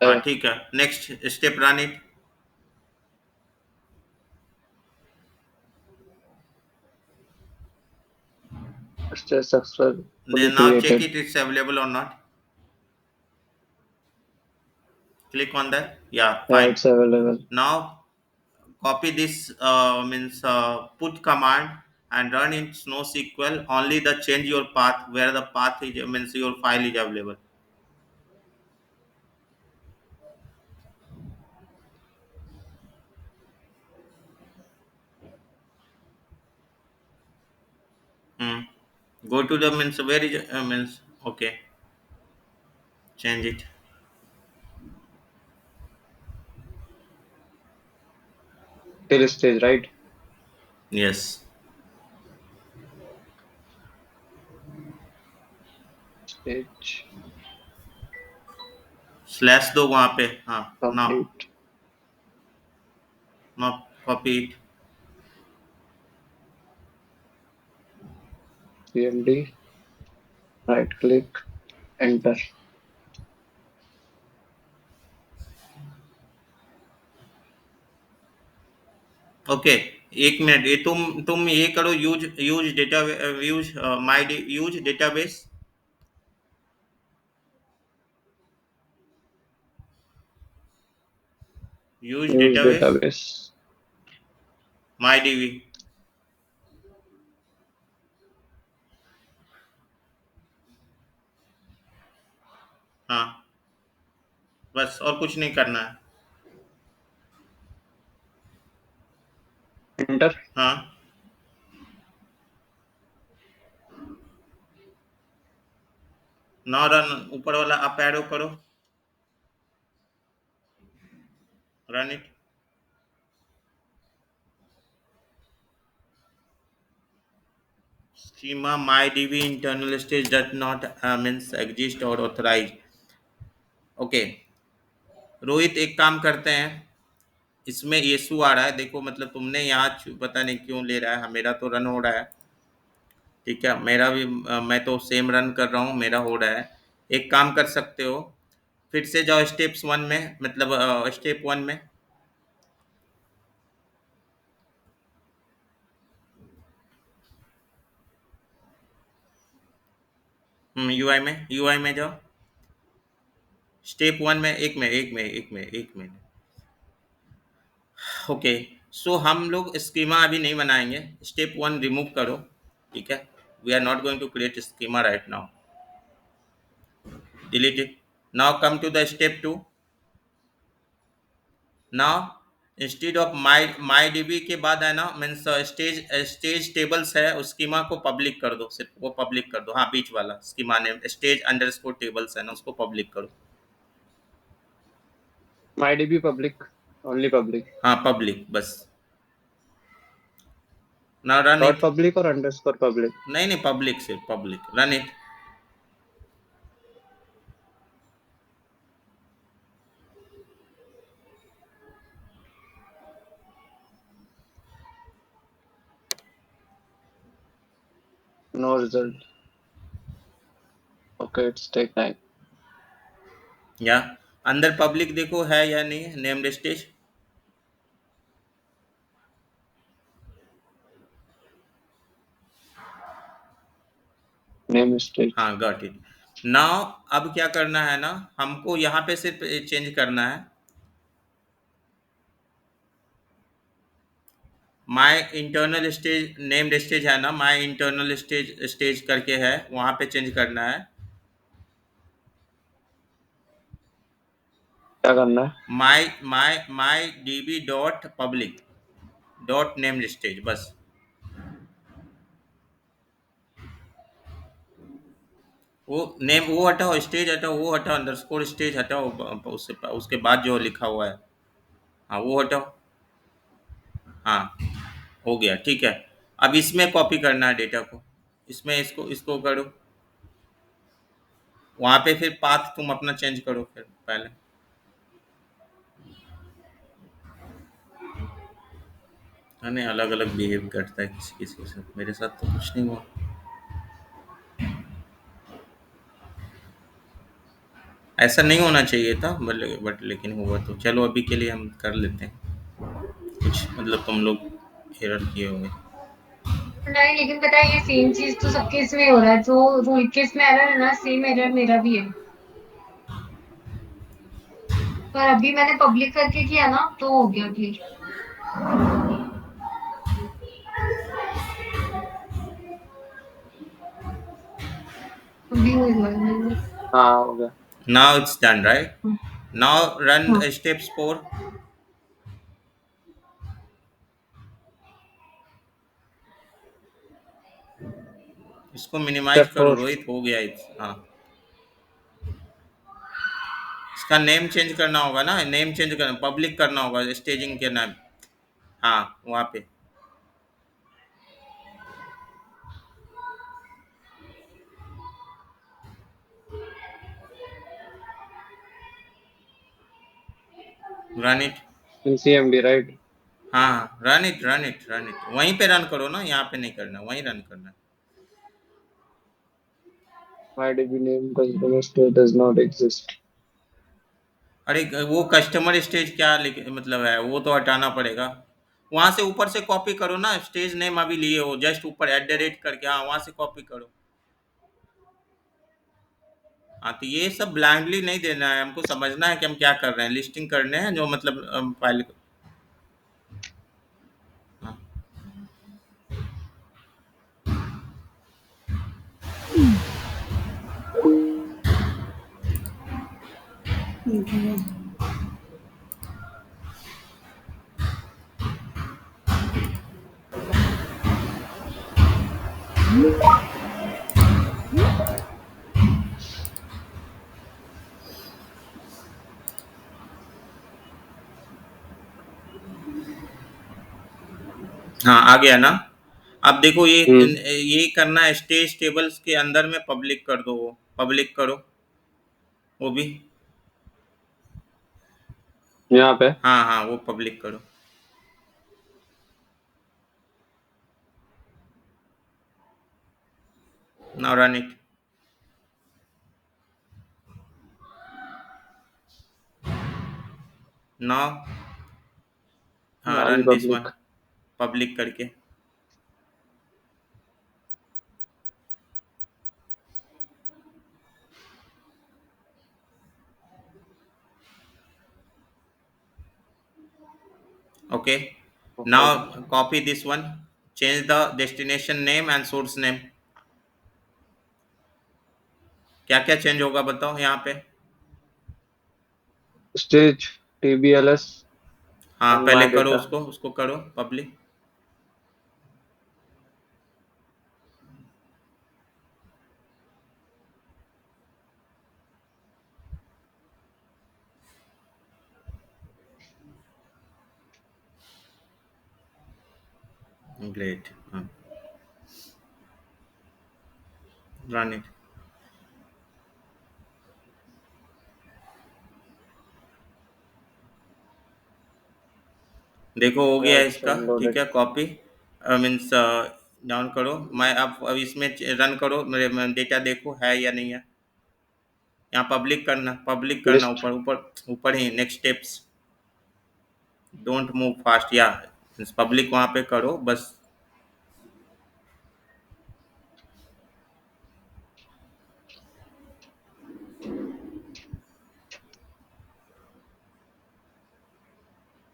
हाँ 7. ठीक है, next step run it. State successfully Then now check created. it, it's available or not. Click on that. Yeah, Yeah, fine. it's available. Now copy this means put command and run in Snowsql. Only the change your path where the path is means your file is available. Hmm. Go to the means where is means okay. Change it. Till stage, right? Yes. Stage Slash दो वहाँ पे, हाँ। Now complete. copy it. CLD. Right click. Enter. Okay, एक minute, ये तुम ये करो, use use data use my use database. Use Use database database. My DV. हाँ, बस और कुछ नहीं करना है। Enter. हाँ, ना रन, ऊपर वाला अप एरो करो, run it. schema mydb internal stage does not means exist or authorized। Okay Rohit, एक काम करते हैं, इसमें इशू आ रहा है, देखो मतलब तुमने यहाँ पता नहीं क्यों ले रहा है, मेरा तो रन हो रहा है। ठीक है, मेरा भी मैं तो सेम रन कर रहा हूँ, मेरा हो रहा है। एक काम कर सकते हो, फिर से जाओ स्टेप्स वन में, मतलब स्टेप वन में। यूआई में जाओ, स्टेप वन में, एक में। ओके, सो हम लोग स्कीमा अभी नहीं बनाएंगे, स्टेप वन रिमूव करो। ठीक है, we are not going to create schema right now, delete it. Now come to the step two. Now instead of my DB के बाद है ना, मीन्स स्टेज टेबल्स है, उस स्कीमा को पब्लिक कर दो, सिर्फ वो पब्लिक कर दो। हाँ, बीच वाला schema name stage underscore tables है ना, उसको पब्लिक करो। MyDB public, only public. हाँ, पब्लिक बस। ना run Dot it. public or underscore public? नहीं नहीं, पब्लिक, सिर्फ public, run it. No result. Okay, it's take time. या अंदर पब्लिक देखो है या नहीं, नेम्ड स्टेज। Name stage. हाँ, गॉट इट। नाउ अब क्या करना है ना, हमको यहाँ पे सिर्फ चेंज करना है, my internal stage named stage है ना, माय इंटरनल स्टेज स्टेज करके है, वहाँ पे चेंज करना है क्या करना है? My dB dot public dot named stage, बस। वो नेम वो हटाओ, स्टेज हटाओ, वो हटाओ, अंडरस्कोर स्टेज हटाओ, उससे उसके बाद जो लिखा हुआ है, हाँ वो हटाओ। हाँ, हो गया, ठीक है। अब इसमें कॉपी करना है डेटा को, इसमें इसको इसको करो, वहाँ पे फिर पाथ तुम अपना चेंज करो फिर पहले। हाँ, नहीं, अलग अलग बिहेव करता है किसी किसी के साथ, मेरे साथ तो कुछ नहीं हुआ। ऐसा नहीं होना चाहिए था, बट लेकिन हुआ, तो चलो अभी के लिए हम कर लेते हैं। कुछ मतलब तुम लोग एरर किए होंगे। नहीं, लेकिन पता है ये सेम चीज तो सबके इसमें हो रहा है, जो रोहित के इसमें एरर है ना, सेम एरर मेरा भी है। पर अभी मैंने पब्लिक करके किया ना, तो हो गया क्लियर। अभी हो गया मेरे। हाँ हो गया। Now it's done, right? हाँ। नाउ रन हाँ। स्टेप्स 4। इसको मिनिमाइज Step करो 4. रोहित, हो गया हाँ। इसका नेम चेंज करना होगा ना, नेम चेंज करना, पब्लिक करना होगा स्टेजिंग के नाम। हाँ, वहाँ पे run it. In CMD, right? हाँ, run it, run it, run it, वहीं पे रन करो ना, यहाँ पे नहीं करना, वहीं रन करना। MyDB name customer store does not exist. अरे वो कस्टमर स्टेज क्या मतलब है, वो तो हटाना पड़ेगा। वहां से ऊपर से कॉपी करो ना, स्टेज नेम अभी लिए हो, जस्ट ऊपर एट द रेट करके, हाँ वहां से कॉपी करो। हाँ, तो ये सब ब्लाइंडली नहीं देना है, हमको समझना है कि हम क्या कर रहे हैं, लिस्टिंग करने हैं जो मतलब फाइल। हाँ, हाँ, आ गया ना। अब देखो हम्म। ये करना है, स्टेज टेबल्स के अंदर में पब्लिक कर दो, वो पब्लिक करो वो भी। यहाँ पे हाँ हाँ, वो पब्लिक करो। Now run it. नाउ, हाँ, यहाँ भी run this one, public. Public करके। Okay. Okay. Now copy this one. Change the destination name and source name. क्या क्या चेंज होगा बताओ यहाँ पे। Stage TBLS. हाँ on पहले my करो, data. उसको उसको करो पब्लिक। Great, run it. देखो हो गया Yeah, है it's इसका, ठीक downloaded. है, कॉपी मीन्स डाउन करो। मैं अब इसमें रन करो, मेरे डेटा देखो है या नहीं है। यहाँ पब्लिक करना, पब्लिक करना, List. ऊपर ऊपर ऊपर ही next steps, don't move fast, या पब्लिक वहाँ पे करो बस।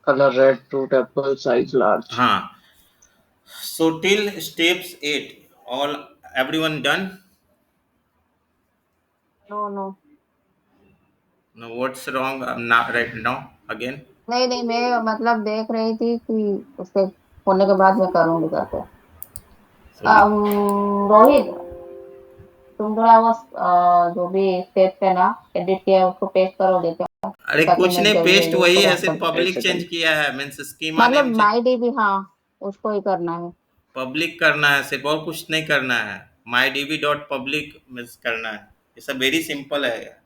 Color red, fruit apple, size large. हाँ, so till steps 8 all, everyone done. No no. No what's wrong right now again. नहीं नहीं, मैं मतलब देख रही थी कि उसके होने के बाद मैं करूंगी जाके। सॉरी। रोहित, तुम थोड़ा वो जो भी स्टेप है ना एडिट किया है, उसको पेस्ट करोगे क्या? अरे ताकि कुछ मैं नहीं, जल्दी पेस्ट जल्दी वही उसको है, रन सिर्फ कर। एक पब्लिक चेंज सेकंड. किया है, मीन्स स्कीमा मतलब नेम माई डीबी, हाँ, उसको ही करना है। पब्लिक करना है, सिर्फ और कुछ नहीं करना है। My D B dot public means करना है, ये सब वेरी सिंपल है यार।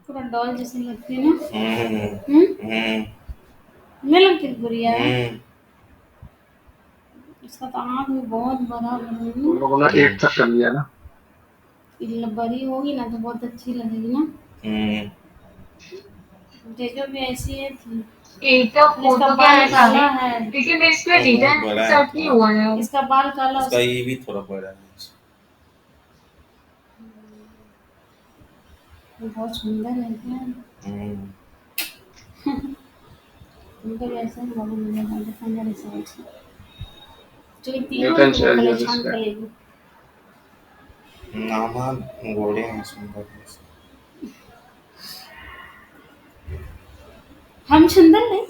पूरा डॉल जैसे लगती है ना। हम्म। हम्म। हम्म। नहीं लगती गुड़िया। हम्म। इसका तो आँख भी बहुत बड़ा बड़ा है तुम ना। लोगों ने एक तक कर लिया ना. ये बड़ी होगी ना तो बहुत अच्छी लगेगी ना। हम्म। जेजो भी ऐसी है थी। एक तो इसका फोटो क्या बाल है काला सामने, है। लेकिन इसमें तो बहुत डिजाइन बड़ा है सेट नहीं थोड़ा, हुआ है। इसका बाल काला इसका ये भी थोड़ा बड़ा है। बहुत सुंदर है क्या। हम्म। तुमको भी ऐसे ही बाबू मिलेगा डिफेंडर हिसाब से। जो ये You तीनों can तुमको share your परेशान display. करेगी। नामा गोरे हैं सुंदर है। हम सुंदर नहीं।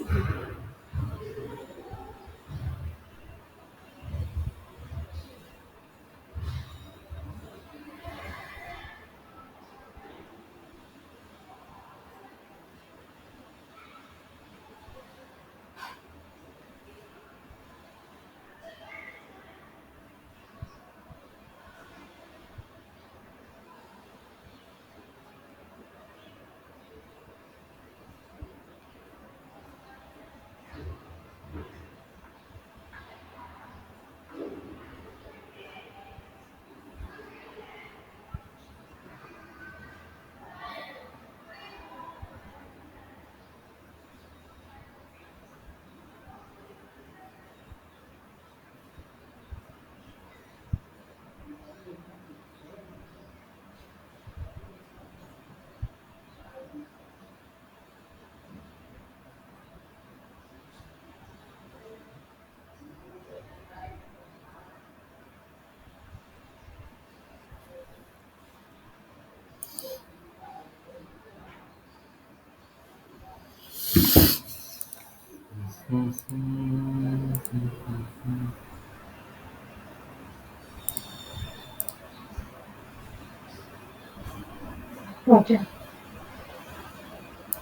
Okay.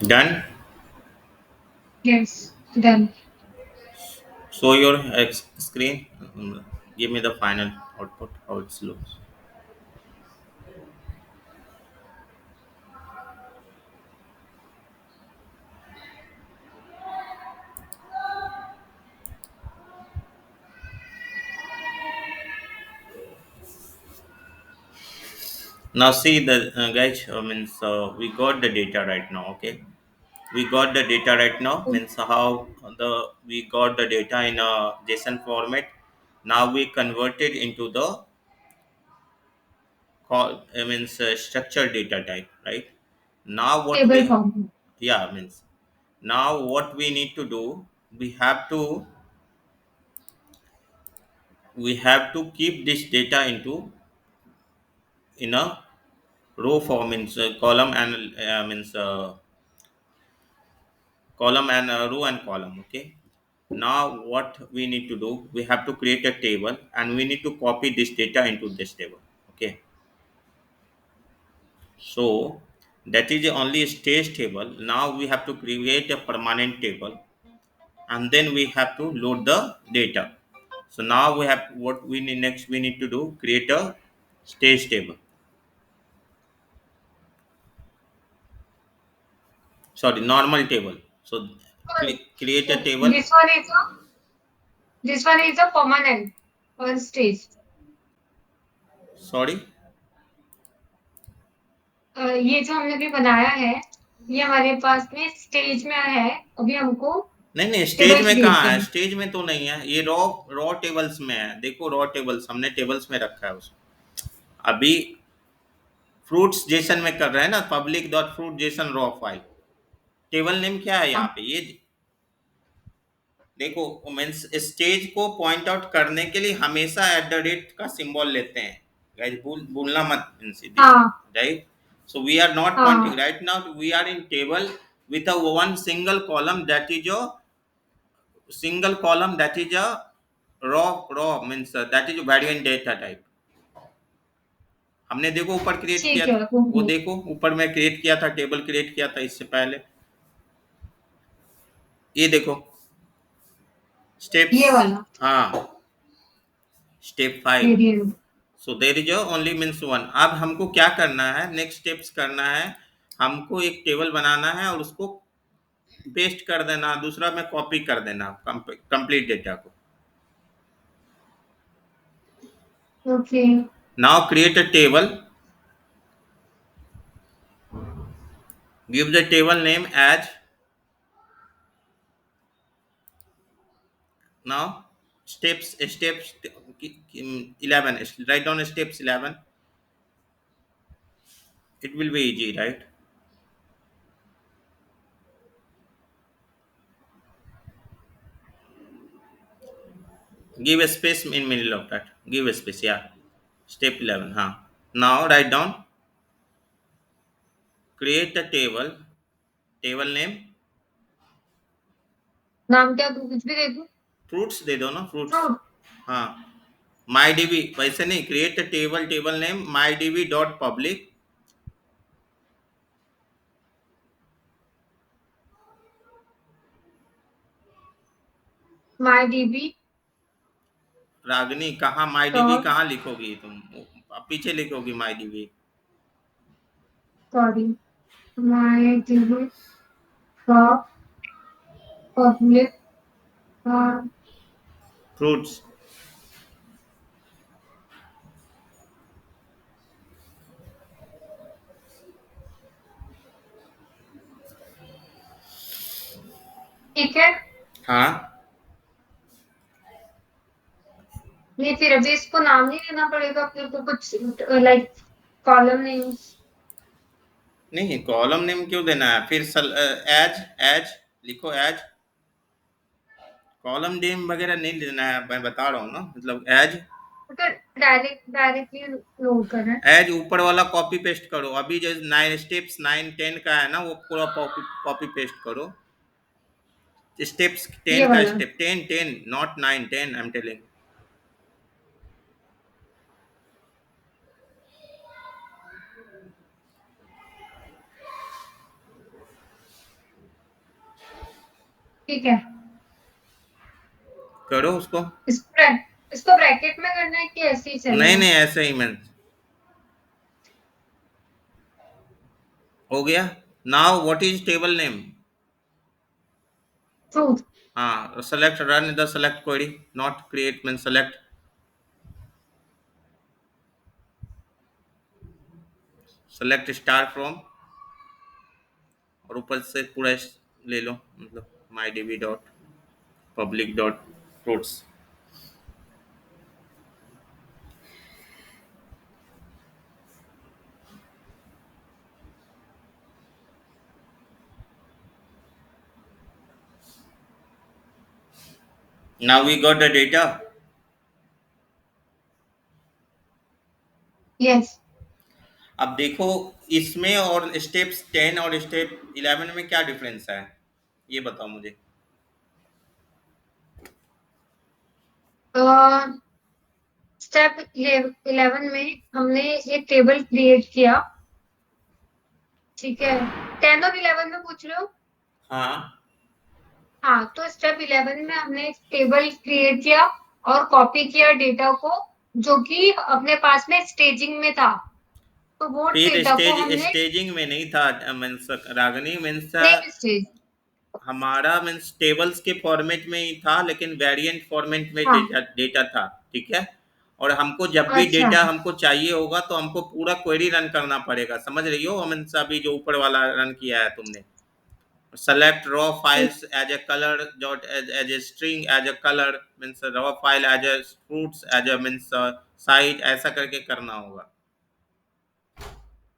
Done. Yes, done. Show your screen, give me the final output how it's looks. Now see the guys, means we got the data right now, okay, we got the data right now, means how the we got the data in a JSON format. Now we convert it into the structured data type, right? Now what Table we, form. yeah, means now what we need to do, we have to we have to keep this data into in a row form, means column and means column and row and column. Okay, now what we need to do, we have to create a table and we need to copy this data into this table. Okay, so that is the only stage table. Now we have to create a permanent table and then we have to load the data. So now we have, what we need next, we need to do, create a stage table, sorry, normal table. So create a So table. this one is a permanent or stage. Sorry, ये जो हमने अभी बनाया है ये हमारे पास में stage में है। अभी हमको नहीं नहीं, स्टेज टेबल में क्रिएट कहाँ है, करना। स्टेज में तो नहीं है, ये रॉ रॉ टेबल्स में है। देखो रॉ टेबल्स हमने टेबल्स में रखा है उसको। अभी फ्रूट्स जेसन में कर रहे हैं ना, public dot fruit JSON raw file. Table name क्या है यहाँ हाँ पे, ये देखो, मीन्स स्टेज को पॉइंट आउट करने के लिए हमेशा एट द रेट का सिंबल लेते हैं। गाइस भूलना मत, दिस हाँ right. So we are not pointing हाँ right now, we are in table with a one single column, that is a single column, that is a raw means that is a variant data type। हमने देखो ऊपर create किया ठीक था, है वो okay. देखो ऊपर मैं क्रिएट किया था, टेबल क्रिएट किया था इससे पहले। ये देखो स्टेप्स, ये वाला हाँ, step 5। Variable. So there is only means one. अब हमको क्या करना है, नेक्स्ट स्टेप्स करना है, हमको एक टेबल बनाना है और उसको पेस्ट कर देना, दूसरा में कॉपी कर देना कंप्लीट डेटा को। Okay now create a table, give the table name as, now steps 11, write down steps 11, it will be easy, right? Give a space in middle of that, give a space, yeah, step 11, huh? Now write down, create a table, table name, नाम क्या दूँ कुछ भी दे दूँ। fruits दे दो ना, fruits, fruit हाँ। mydb वैसे नहीं, create a table, table name mydb dot public, my DB रागनी कहाँ mydb डॉट कहाँ लिखोगी तुम, पीछे लिखोगी mydb, sorry my DB dot public. fruits। ठीक है। हाँ, नहीं फिर अभी इसको नाम नहीं देना पड़ेगा फिर को कुछ लाइक कॉलम नेम्स। नहीं कॉलम नेम क्यों देना है, फिर एज एज लिखो एज, कॉलम नेम वगैरह नहीं देना है, मैं बता रहा हूँ ना, मतलब एज, तो डायरेक्टली लोड कर रहा है। एज ऊपर वाला कॉपी पेस्ट करो, अभी जो 9 स्टेप्स 9 10 का है ना, वो पूरा कॉपी कॉपी पेस्ट करो, स्टेप्स ये 10 का, वाला step 10 10 not 9 10, I am telling. ठीक है। करो उसको। इसको ब्रैकेट में करना है कि ऐसे ही नहीं चलेगा। नहीं, ऐसे ही मैं, हो गया। Now what is table name, truth हाँ, select run the select query, not create mean select, select star from, और ऊपर से पूरा ले लो, मतलब my D B dot, public dot fruits. Now we got the data. Yes. अब देखो इसमें और स्टेप्स 10 और स्टेप 11 में क्या डिफरेंस है, ये बताओ मुझे। स्टेप 11 में हमने एक टेबल क्रिएट किया, ठीक है। 10 और 11 में पूछ रहे हो? हाँ, हाँ, तो स्टेप 11 में हमने एक टेबल क्रिएट किया और कॉपी किया डेटा को, जो कि अपने पास में स्टेजिंग में था। तो वो फिर डेटा को हमने स्टेजिंग में नहीं था मीन्स रागनी मीन्स नेम स्टेज। हमारा मीन्स टेबल्स के फॉर्मेट में ही था, लेकिन वेरिएंट फॉर्मेट में हाँ। डेटा था, ठीक है। और हमको जब भी अच्छा। डेटा हमको चाहिए होगा तो हमको पूरा क्वेरी रन करना पड़ेगा, समझ रही हो मीन्स अभी जो ऊपर वाला रन किया है तुमने, select raw files as a color dot as a string as a color means raw file as a fruits as a means site, ऐसा करके करना होगा।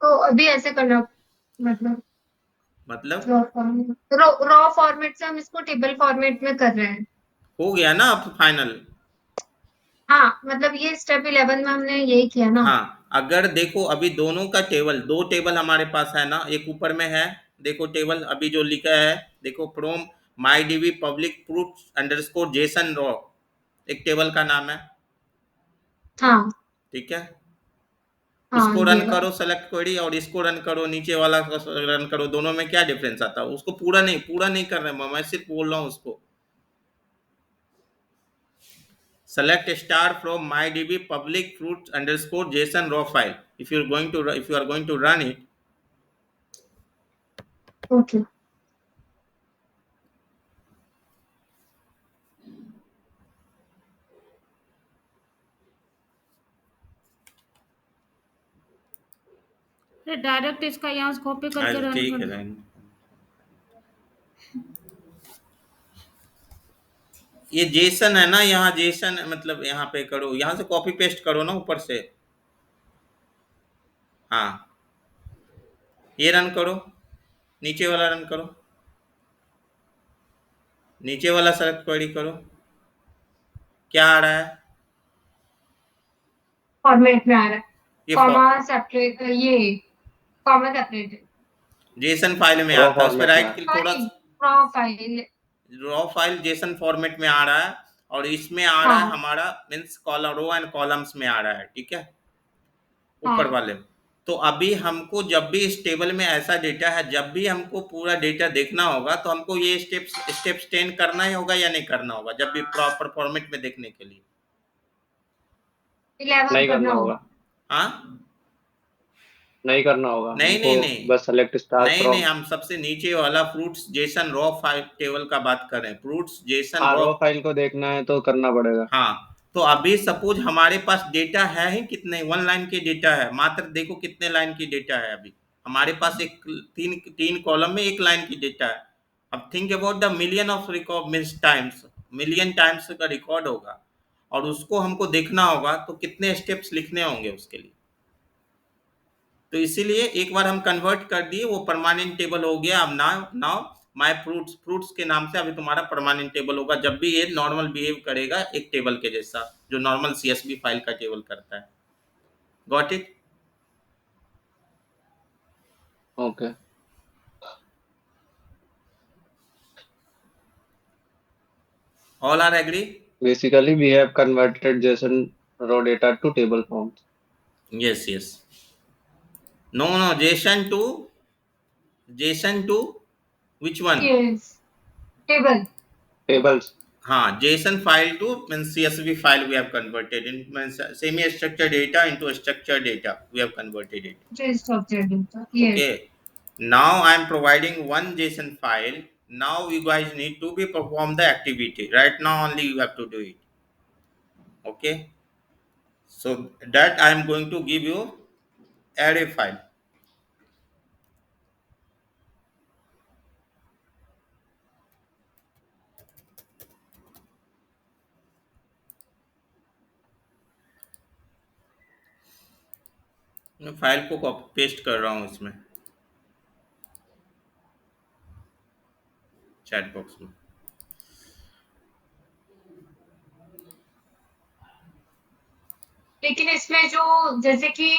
तो अभी ऐसे करना, मतलब मतलब रॉ फॉर्मेट से हम इसको टेबल फॉर्मेट में कर रहे हैं। हो गया ना अब फाइनल। हाँ, मतलब ये स्टेप 11 में हमने यही किया ना। हाँ, अगर देखो अभी दोनों का टेबल, दो टेबल हमारे पास है ना, एक ऊपर में है, देखो टेबल अभी जो लिखा है, देखो from my DB public fruits underscore Jason raw, एक टेबल का नाम है, हाँ। ठीक है। हाँ, इसको ये रन वाला। करो सेलेक्ट क्वेरी, और इसको रन करो, नीचे वाला को रन करो, दोनों में क्या डिफरेंस आता है, उसको पूरा नहीं कर रहे मैं सिर्फ बोल रहा हूँ उसको। Select star from my DB public fruit underscore Jason raw file, if you are going to run it। Okay. Direct इसका यहाँ से कॉपी करके रन ठीक कर है दो। रन। ये जेसन है ना, यहाँ जेसन मतलब यहाँ पे करो, यहाँ से कॉपी पेस्ट करो ना ऊपर से। हाँ, ये रन करो, नीचे वाला रन करो, नीचे वाला सेलेक्ट क्वेरी करो, क्या आ रहा है, फॉर्मेट में आ रहा है। ये कॉमा सेपरेट, ये कॉमा सेपरेटेड। जेसन फाइल में रॉ आता है, उस पर फॉर्मेट में राइट है। क्लिक थोड़ा, sorry, raw file. Raw file JSON format में आ रहा है, और इसमें आ रहा है हाँ। हमारा means column row and columns में आ रहा है, ठीक है, ऊपर हाँ, वाले। तो अभी हमको जब भी इस टेबल में ऐसा डेटा है, जब भी हमको पूरा डेटा देखना होगा तो हमको ये स्टेप्स 10 करना ही होगा या नहीं करना होगा, जब भी प्रॉपर फॉर्मेट में देखने के लिए। 11 नहीं करना करना होगा। होगा। हाँ, नहीं करना होगा नहीं हमको। नहीं नहीं, बस सेलेक्ट स्टार नहीं नहीं, फ्रॉम। हम सबसे नीचे वाला fruits Jason raw file table का बात कर रहे हैं, फ्रूट्स जेसन हाँ, रॉ। रॉ फाइल को देखना है तो करना पड़ेगा। हाँ, तो अभी सपोज हमारे पास डेटा है ही कितने, 1 लाइन के डेटा है मात्र, देखो कितने लाइन की डेटा है अभी हमारे पास, एक तीन तीन कॉलम में 1 लाइन की डेटा है। अब think about the million of record means times, million times का रिकॉर्ड होगा, और उसको हमको देखना होगा तो कितने स्टेप्स लिखने होंगे उसके लिए। तो इसीलिए एक बार हम कन्वर्ट कर दिए, वो परमानेंट टेबल हो गया। अब now now my fruits, fruits के नाम से अभी तुम्हारा परमानेंट टेबल होगा, जब भी ये नॉर्मल बिहेव करेगा एक टेबल के जैसा, जो नॉर्मल सीएसवी फाइल का टेबल करता है। Got it? Okay. All are agree? Basically we have converted JSON raw data to table forms. Yes yes. No no, JSON to which one? Yes, table. Tables. हाँ, JSON file to means CSV file we have converted in, means semi structured data into structured data we have converted it. जो structure था, yes. Okay, now I am providing one JSON file. Now you guys need to be perform the activity right now, only you have to do it. Okay, so that I am going to give you array file. मैं file को copy paste कर रहा हूँ इसमें, chat box में। लेकिन इसमें जो जैसे कि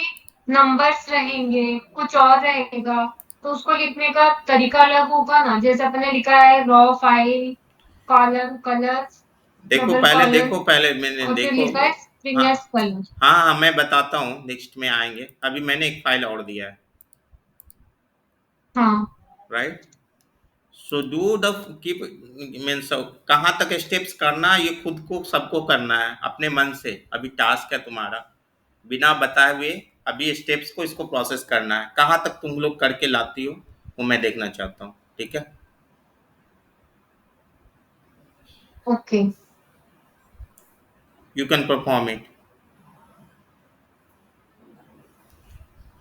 नंबर्स रहेंगे, कुछ और रहेगा, तो उसको लिखने का तरीका अलग होगा ना। जैसे अपने लिखा है रॉ फाइल, कॉलम कलर्स, देखो डबल पहले, कॉलन, देखो पहले मैंने और फिर देखो। लिखा है स्ट्रिंग हाँ एस कलर। हाँ हाँ, मैं बताता हूँ, नेक्स्ट में आएंगे। अभी मैंने एक फाइल और दिया है, हाँ। Right. So do the keep means कहाँ तक स्टेप्स करना है, ये खुद को सबको करना है अपने मन से। अभी टास्क है तुम्हारा, बिना बताए हुए अभी स्टेप्स को इसको प्रोसेस करना है। कहाँ तक तुम लोग करके लाती हो वो मैं देखना चाहता हूँ, ठीक है। Okay. You can perform it,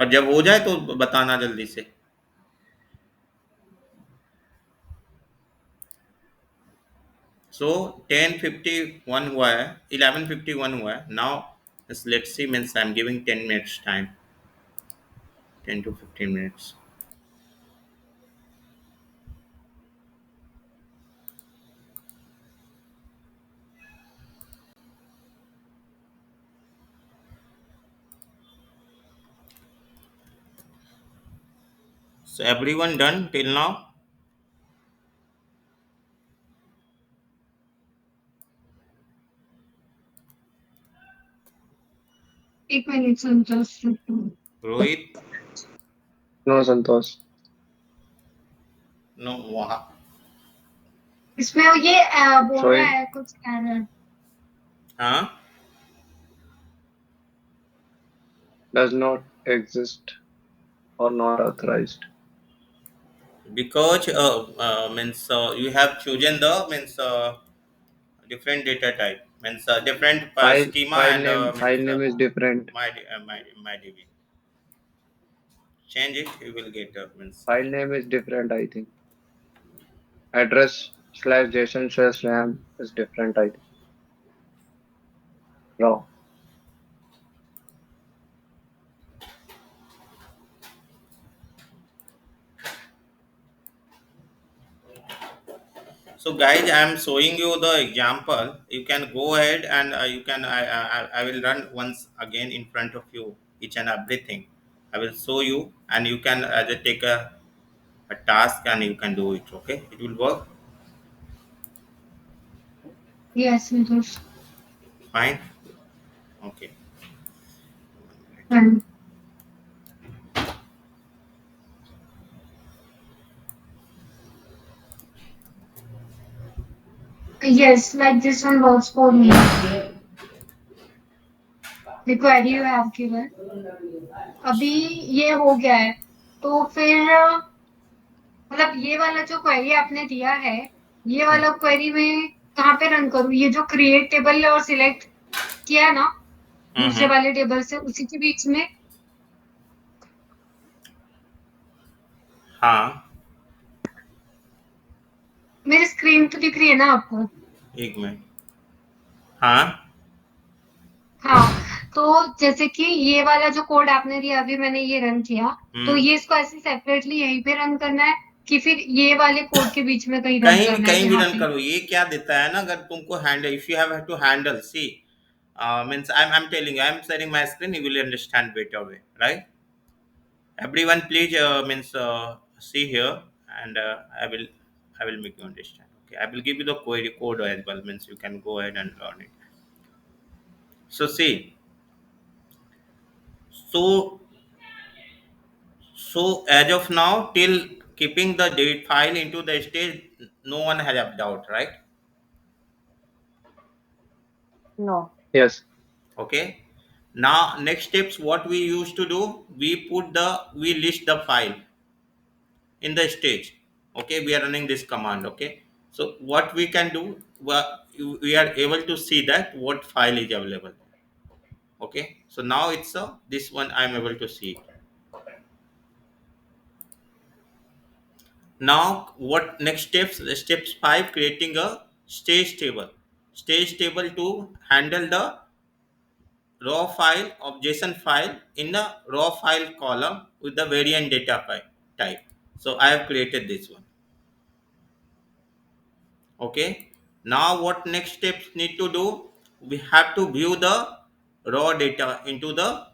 और जब हो जाए तो बताना जल्दी से। सो 10:51 हुआ है, 11:51 हुआ है now. Let's see, means I am giving 10 minutes time, 10 to 15 minutes. So everyone done till now? एक मिनट संतोष। Rohit? No, Santosh. No, वहाँ। इसमें ये बोल रहा Showing है कुछ एरर। हाँ, does not exist or not authorized. because means you have chosen the means different data type, means different File schema, file and name file means name is different. my DB. Change it, you will get means. File name is different, I think. Address slash JSON slash RAM is different, I think. Raw. So guys, I am showing you the example. You can go ahead and you can I will run once again in front of you each and everything. I will show you, and you can just take a task and you can do it. Okay, it will work yes Santosh. fine. Okay. Yes, like this one works for me. The query you have given, अभी ये हो गया है, तो फिर मतलब ये वाला जो क्वेरी आपने दिया है, ये Hmm. वाला क्वेरी में कहाँ पे रन करूँ? ये जो क्रिएट टेबल और सिलेक्ट किया है ना दूसरे Mm-hmm. वाले टेबल से, उसी के बीच में। हाँ, मेरी स्क्रीन तो दिख रही है ना आपको? एक मिनट। हाँ। हाँ। तो जैसे कि ये वाला जो कोड आपने दिया, अभी मैंने ये रन किया, तो हम्म। ये इसको ऐसे सेपरेटली यहीं पे रन करना है कि फिर ये वाले कोड के बीच में कहीं रन कहीं करना है कहीं भी यहाँ रन पे? करो, ये क्या देता है ना, अगर तुमको handle, if you have to handle, see means I'm telling you, I'm sharing my screen, you will understand better way, right? Everyone please means see here, and I will make you understand. Okay, I will give you the query code as well, means you can go ahead and learn it. So see, so as of now, till keeping the date file into the stage, no one has a doubt, right? No. Yes. Okay. Now next steps, what we used to do, we list the file in the stage. Okay, we are running this command. Okay, so what we can do, we are able to see that what file is available. Okay, so now it's this one I'm able to see it. Now what next steps 5, creating a stage table to handle the raw file of JSON file in the raw file column with the variant data file type. So I have created this one. Okay. Now what next steps need to do? We have to view the raw data into the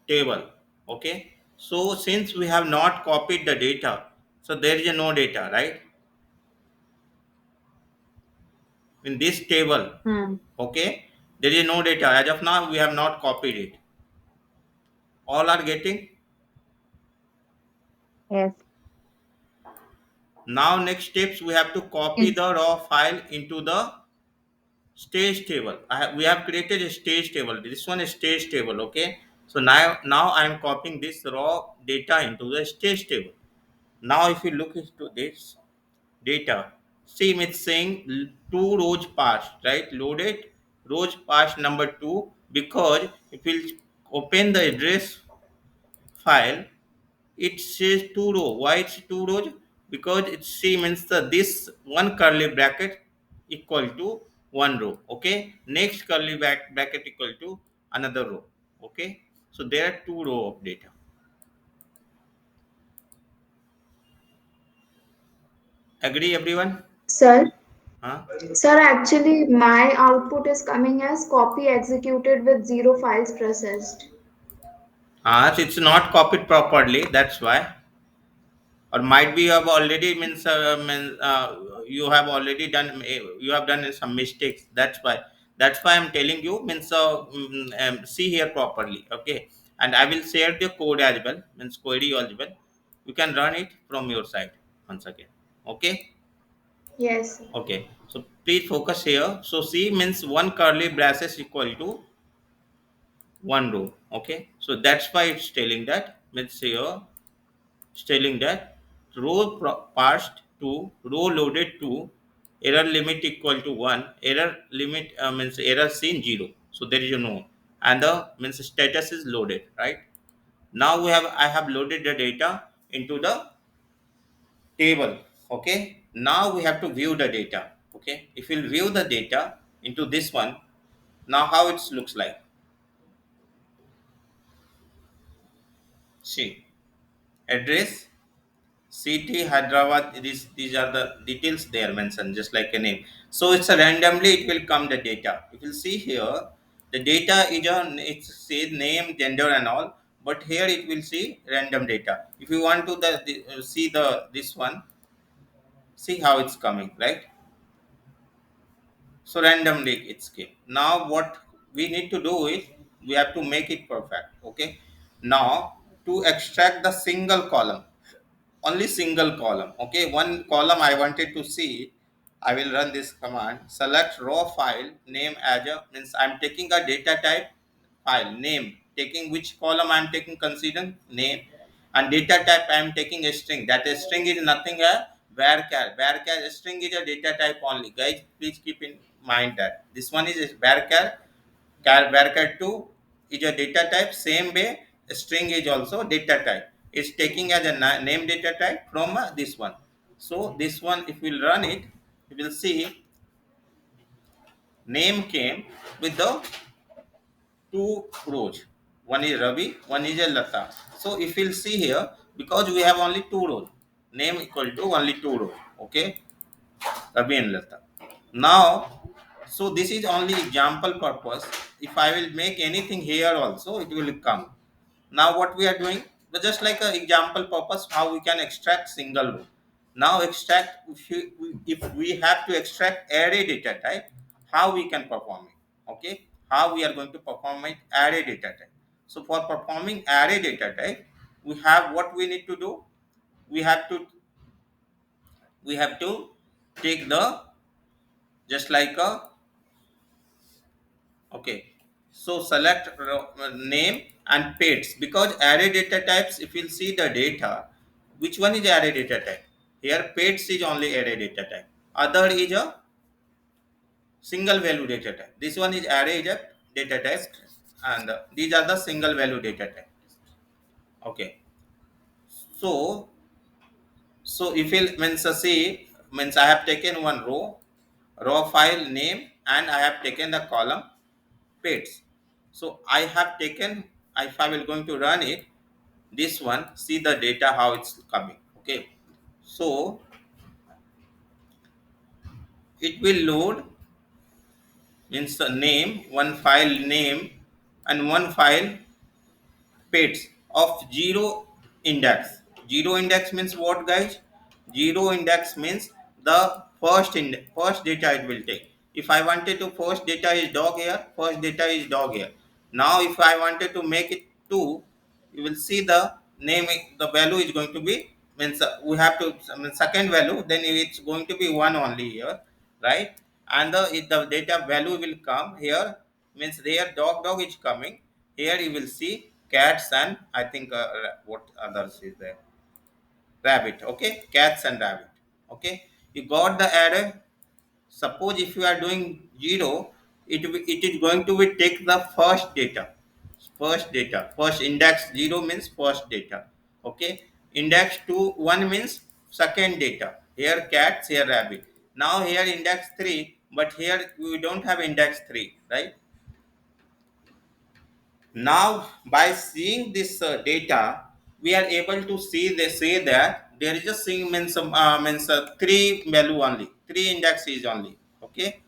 table. Okay. So since we have not copied the data, so there is no data, right? In this table. Hmm. Okay. There is no data. As of now, we have not copied it. All are getting. Yes. Now next steps we have to copy Yes. the raw file into the stage table. We have created a stage table. This one is stage table. Okay. So now I am copying this raw data into the stage table. Now if you look into this data, see it's saying two rows passed, right? Loaded rows passed number 2, because if we open the address file, it says two row. Why it's two rows? Because it C means the this one curly bracket equal to one row. Okay, next curly bracket equal to another row. Okay, so there are two row of data. Agree everyone? Sir, Huh? sir, actually my output is coming as copy executed with zero files processed. So it's not copied properly, that's why. Or might be you have already you have already done, you have done some mistakes, that's why I'm telling you, see here properly. Okay, and I will share the code as well, means query as well. You can run it from your side once again. Okay. Yes. Okay, so please focus here. So C means one curly braces equal to one row. Okay, so that's why it's telling that, means here it's telling that row parsed to row loaded to error limit equal to 1, error limit means error seen 0, so there is a no, and the means status is loaded, right? Now I have loaded the data into the table. Okay, now we have to view the data. Okay, if we'll view the data into this one, now how it looks like. See, address City, Hyderabad, these are the details they are mentioned, just like a name. So it's a randomly it will come the data. You will see here the data is on, it says name, gender and all, but here it will see random data. If you want to see the this one, see how it's coming, right? So randomly it's came. Now what we need to do is we have to make it perfect. Okay. Now to extract the single column, only single column. Okay, one column I wanted to see, I will run this command. Select raw file name as a, means I'm taking a data type file name, taking which column I'm taking, consider name, and data type I'm taking a string. That a string is nothing a varchar string is a data type only. Guys, please keep in mind that this one is varchar. Varchar 2 is a data type. Same way, string is also data type. It's taking as a name data type from this one. So this one, if we'll run it, you will see name came with the two rows. One is Ravi, one is a Lata. So if you'll see here, because we have only two rows, name equal to only two rows. Okay, Ravi and Lata. Now, so this is only example purpose. If I will make anything here also, it will come. Now what we are doing, but just like an example purpose, how we can extract single row. Now extract, if we have to extract array data type, how we can perform it. Okay, how we are going to perform it array data type. So for performing array data type, we have what we need to do. We have to take the, just like a, okay, so select name and pairs, because array data types, if you'll see the data, which one is array data type? Here pairs is only array data type. Other is a single value data type. This one is array data type, and these are the single value data type. Okay. So if it means see, means I have taken one row, raw file name, and I have taken the column pets. So I have taken, if I will going to run it, this one, see the data how it's coming. Okay, so it will load, means the name, one file name, and one file pets of zero index. Zero index means what, guys? Zero index means the first data it will take. If I wanted to first data is dog here, first data is dog here. Now if I wanted to make it two, you will see the name, the value is going to be, means we have to, I mean, second value, then it's going to be one only here, right? And the data value will come here, means there dog is coming. Here you will see cats and I think what others is there, rabbit. Okay, cats and rabbit. Okay, you got the array. Suppose if you are doing zero, it is going to be take the first index. Zero means first data. Okay, index 2 1 means second data. Here cats, here rabbit. Now here index 3, but here we don't have index 3, right? Now by seeing this data, we are able to see, they say that there is a thing, means three value only, three index is only. Okay,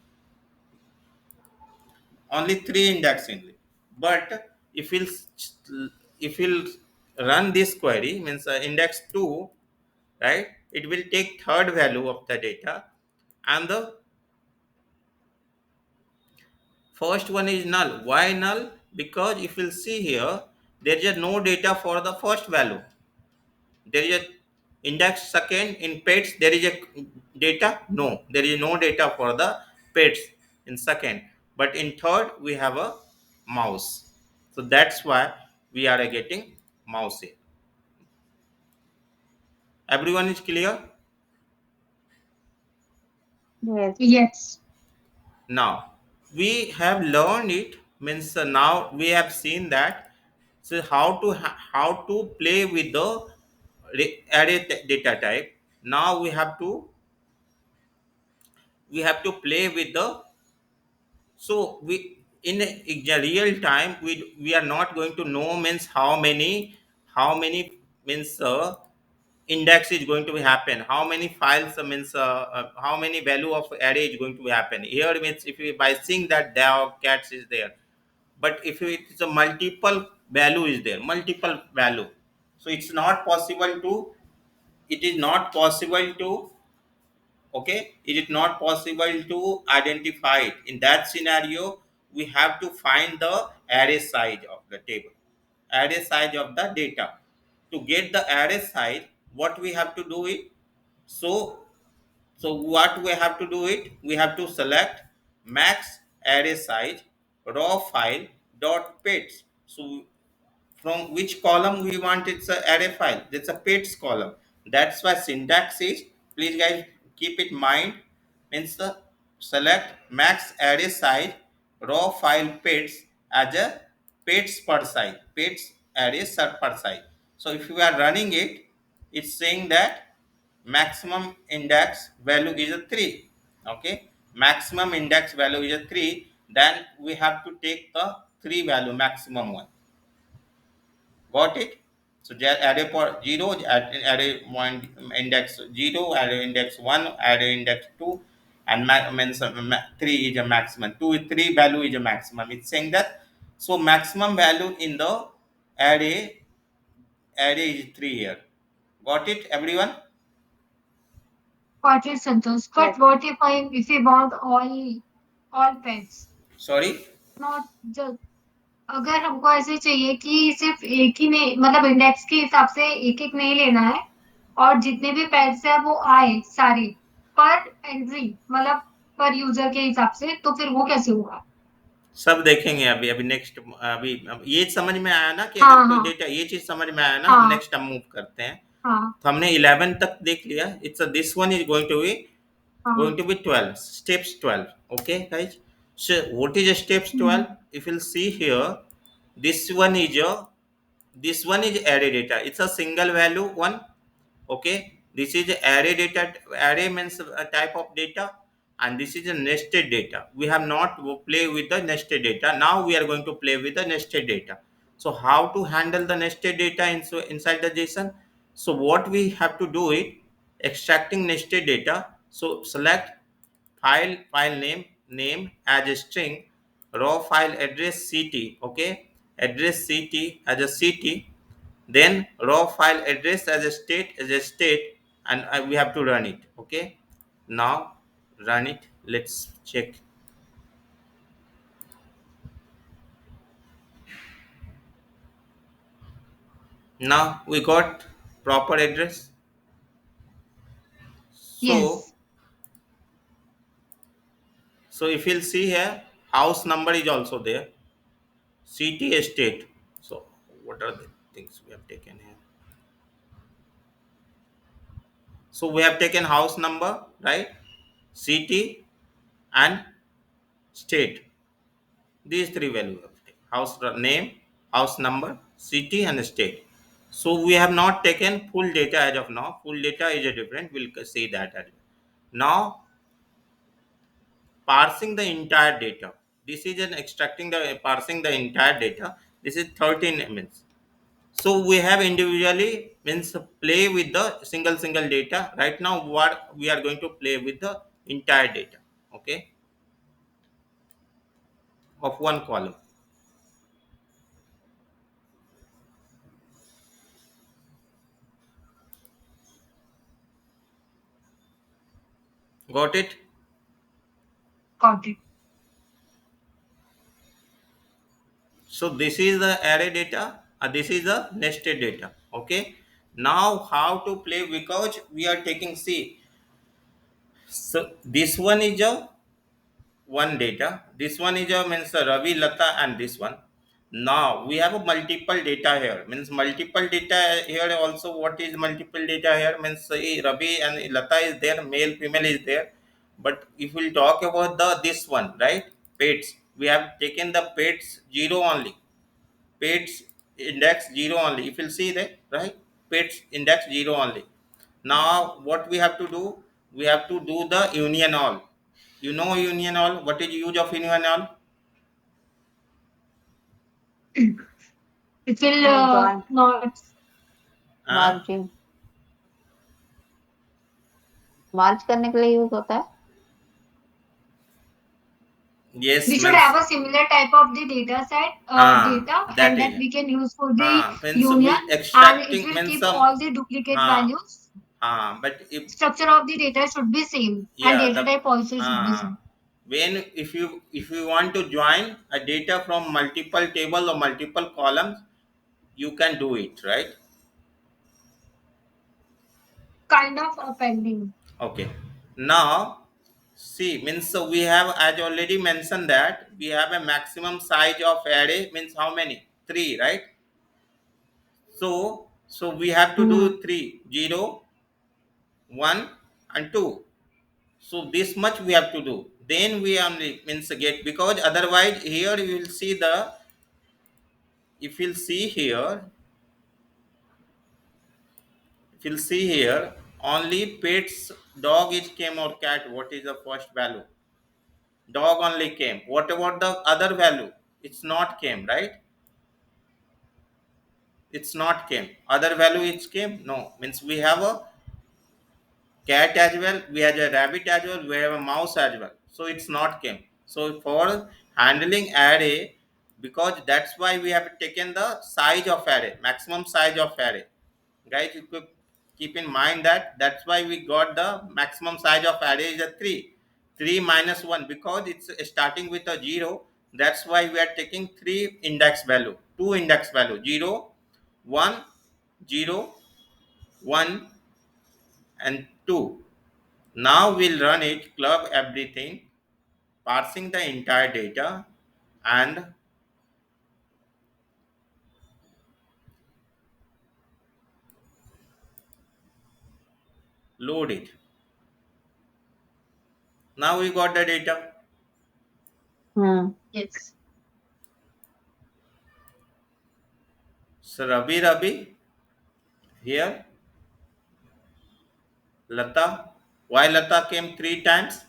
only three index only. But if we'll run this query, means index 2, right, it will take third value of the data, and the first one is null. Why null? Because if you'll see here, there is no data for the first value. There is a index second in pets, there is a data, no, there is no data for the pets in second, but in third we have a mouse. So that's why we are getting mouse here. Everyone is clear? Yes. Yes. Now we have learned it, means now we have seen that, so how to play with the array data type. Now we have to play with the, so we in a real time, we are not going to know, means how many means index is going to be happen, how many files means how many value of array is going to be happen here. Means if we by seeing that dog cats is there, but if it is a multiple value is there, multiple value, so it is not possible to, okay, it is not possible to identify it. In that scenario, we have to find the array size of the table, array size of the data. To get the array size, what we have to do it, so what we have to do it, we have to select max array size raw file dot pets. So from which column we want, it's a array file, it's a pets column. That's why syntax is, please guys keep it mind, means the select max array size raw file pets as a pets per size, pets array per size. So if you are running it, it's saying that maximum index value is a 3. Okay, maximum index value is a 3, then we have to take the 3 value, maximum one. Got it? So array for 0, array 1 index 0, array index 1, array index 2, and means 3 is a maximum. 3 value is a maximum. It's saying that, so maximum value in the array is 3 here. Got it, everyone? Got it, Santosh. But Yes. what if I want all pets? Sorry. Not just, अगर हमको ऐसे चाहिए कि सिर्फ एक ही नहीं, मतलब index के हिसाब से एक एक नहीं लेना है, और जितने भी पेट्स है वो आए सारे पर एंट्री, मतलब पर यूजर के हिसाब से, तो फिर वो कैसे होगा? सब देखेंगे अभी अभी नेक्स्ट, अभी ये समझ में आया ना कि अगर हाँ कोई हाँ डेटा, ये चीज समझ में आया ना, हम हाँ नेक्स्ट हम मूव करते हैं। हाँ तो हमने 11 तक देख लिया, इट्स दिस वन इज हाँ। going to be 12 steps 12. Okay guys, so what is steps 12? If you'll see here, this one is your, this one is array data, it's a single value one. Okay, this is array data. Array means a type of data. and this is a nested data. We have not play with the nested data. Now we are going to play with the nested data. So how to handle the nested data inside the JSON? So what we have to do it, extracting nested data. So select file name as a string, raw file address ct, okay, address ct as a ct, then raw file address as a state, and we have to run it. Okay, now run it, let's check. Now we got proper address. So Yes. if you'll see here, house number is also there, city estate. So what are the things we have taken here? So we have taken house number, right, city and state. These three values of house name, house number, city and state. So we have not taken full data as of now. Full data is a different, we'll see that as well. Now parsing the entire data. This is an extracting the parsing the entire data. This is 13 means. So we have individually means play with the single data. Right now what we are going to play with the entire data, okay, of one column. Got it? Got it. So this is the array data. This is the nested data. Okay. Now how to play, because we are taking C. So this one is a one data. This one is a means Ravi, Lata, and this one. Now we have a multiple data here. Means multiple data here also. What is multiple data here? Means Ravi and Lata is there. Male, female is there. But if we talk about the this one, right? Pets. We have taken the pets zero only, pets index 0 only. If you'll see that, right, pets index 0 only. Now what we have to do, we have to do the union all. You know union all, what is use of union all? It will Joint not. Huh? merging, मर्ज करने के लिए use होता है. Yes, We should means have a similar type of the data set, data, that and that is we can use for the means union, we and it extracting will means keep some all the duplicate values. but if Structure of the data should be same, and yeah data the type also should be uh, same. when if you want to join a data from multiple table or multiple columns, you can do it, right? Kind of appending. Okay. Now, see, means so we have, as already mentioned, that we have a maximum size of array, means how many? Three, right? So we have to hmm. do three, 0, 1, and 2. So this much we have to do. Then we only means get, because otherwise here you will see the, if you'll see here, if you'll see here, only pets, dog is came or cat, what is the first value? Dog only came. What about the other value? It's not came, right? It's not came. Other value it's came? No. Means we have a cat as well, we have a rabbit as well, we have a mouse as well. So it's not came. So for handling array, because that's why we have taken the size of array, maximum size of array. Guys, you could keep in mind that that's why we got the maximum size of array is a 3. 3 minus 1, because it's starting with a 0. That's why we are taking 3 index value, 2 index value, 0, 1, 0, 1, and 2. Now we'll run it, club everything, parsing the entire data, and load it. Now we got the data. Hmm. Yes. So Ravi here, Lata. Why Lata came 3 times?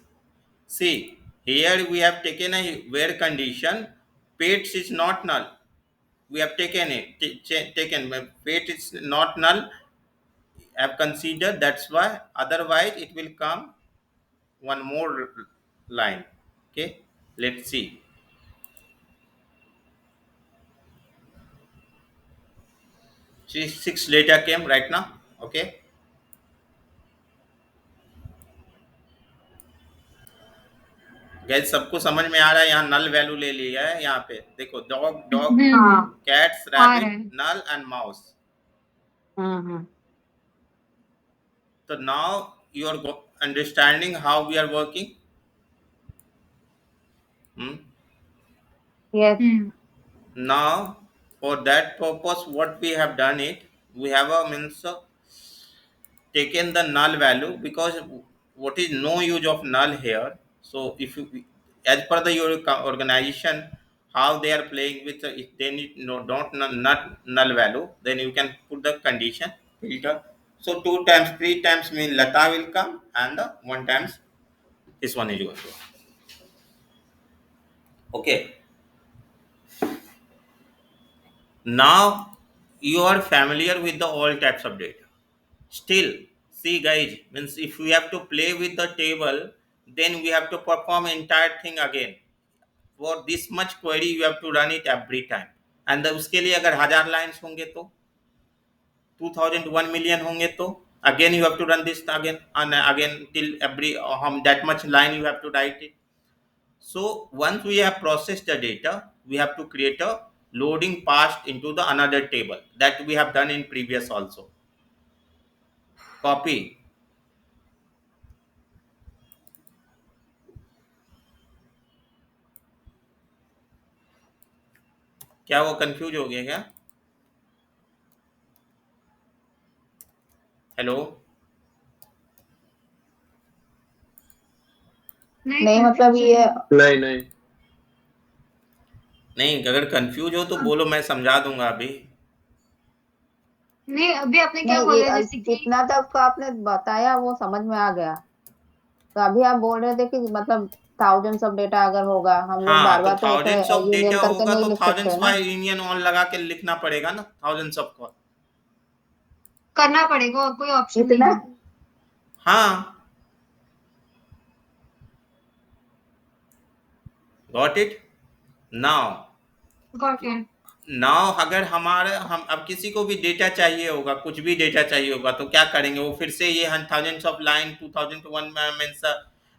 See, here we have taken a where condition, pets is not null. We have taken it, taken pet is not null, have considered, that's why, otherwise it will come one more line. Okay, let's see. See, 6 data came right now. Okay, gas सबको समझ में आ रहा है? यहाँ null value ले लिया है, यहाँ पे देखो, डॉग डॉग, हाँ कैट्स, आ रहा रैबिट, है। Null and mouse. Hmm. So now you are understanding how we are working. Hmm? Yes. Now for that purpose, what we have done it, we have a means taken the null value, because what is no use of null here. So if you, as per the your organization, how they are playing with, if they need no don't not null value, then you can put the condition filter. So 2 times 3 times mean lata will come, and the 1 times this one is going to. Okay, now you are familiar with the all types of data. Still, see guys, means if we have to play with the table, then we have to perform entire thing again. For this much query, you have to run it every time. And उसके लिए अगर 1000 lines होंगे तो 2000 1 million होंगे तो again you have to run this again and again till every that much line you have to write it. So once we have processed the data, we have to create a loading passed into the another table that we have done in previous also. Copy. क्या वो confuse हो गया क्या? Hello, नहीं मतलब ये नहीं नहीं नहीं अगर कंफ्यूज हो तो बोलो, मैं समझा दूंगा अभी. नहीं अभी आपने क्या नहीं, बोला ये जैसे कि जितना तक आपने बताया वो समझ में आ गया। तो अभी आप बोल रहे थे कि मतलब थाउजेंड्स ऑफ डेटा अगर होगा, हम लोग हाँ, बार तो बार तो ऐसे थाउजेंड्स ऑफ यूनियन डेटा करके होगा नहीं तो लिख सकते थाउजेंड्स ना। वाई यूनियन ऑन लगा के लिखना पड़ेगा ना, थाउजेंड्स ऑफ को. करना पड़ेगा और कोई ऑप्शन नहीं इतना है। हाँ, got it now. Got it. Now अगर हमारे हम अब किसी को भी डेटा चाहिए होगा, कुछ भी डेटा चाहिए होगा, तो क्या करेंगे? वो फिर से ये thousands of line 2001 means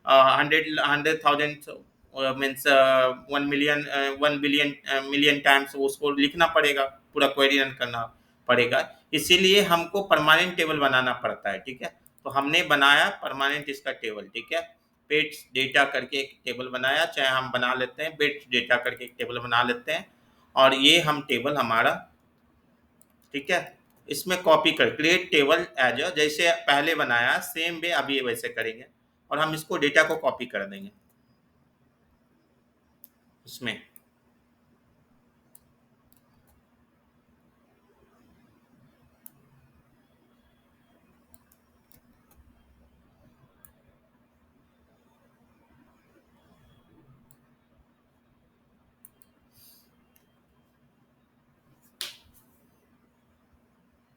100,000 means 1 million 1 billion million times उसको लिखना पड़ेगा, पूरा क्वेरी रन करना पड़ेगा. इसीलिए हमको परमानेंट टेबल बनाना पड़ता है. ठीक है, तो हमने बनाया परमानेंट इसका टेबल. ठीक है, पेट्स डेटा करके एक टेबल बनाया, चाहे हम बना लेते हैं पेट्स डेटा करके एक टेबल बना लेते हैं, और ये हम टेबल हमारा, ठीक है, इसमें कॉपी कर क्रिएट टेबल एज जैसे पहले बनाया सेम वे अभी ये वैसे करेंगे, और हम इसको डेटा को कॉपी कर देंगे इसमें.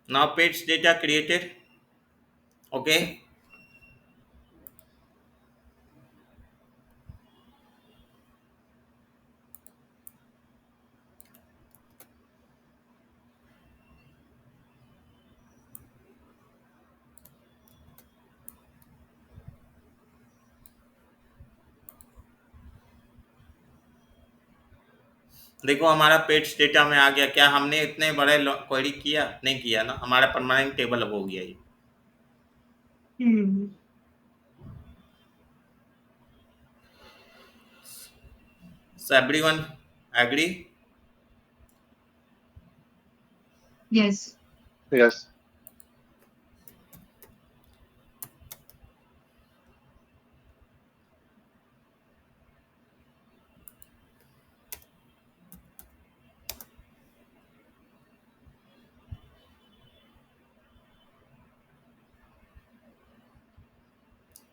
Now pets data created. Okay, देखो हमारा पेट्स डेटा में आ गया. क्या हमने इतने बड़े क्वेरी किया? नहीं किया ना, हमारा परमानेंट टेबल अब हो गया ये. So everyone agree? Yes. Yes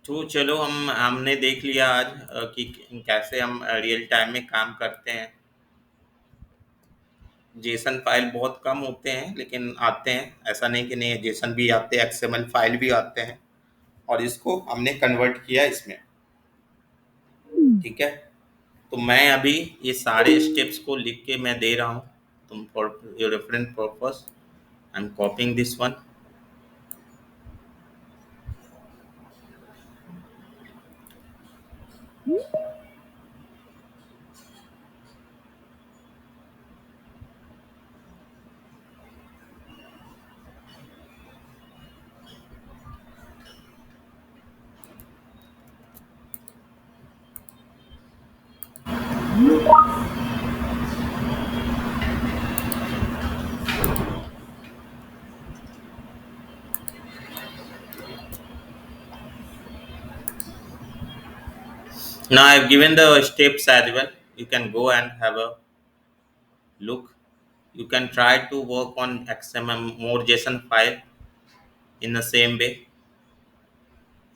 तो चलो हमने देख लिया आज कि कैसे हम रियल टाइम में काम करते हैं। जेसन फाइल बहुत कम होते हैं लेकिन आते हैं, ऐसा नहीं कि नहीं, जेसन भी आते हैं, एक्सएमएल फाइल भी आते हैं, और इसको हमने कन्वर्ट किया इसमें। ठीक है, तो मैं अभी ये सारे स्टेप्स को लिख के मैं दे रहा हूँ तुम, for your reference purpose I am कॉपिंग this one. Now I have given the steps as well. You can go and have a look. You can try to work on XML more JSON file in the same way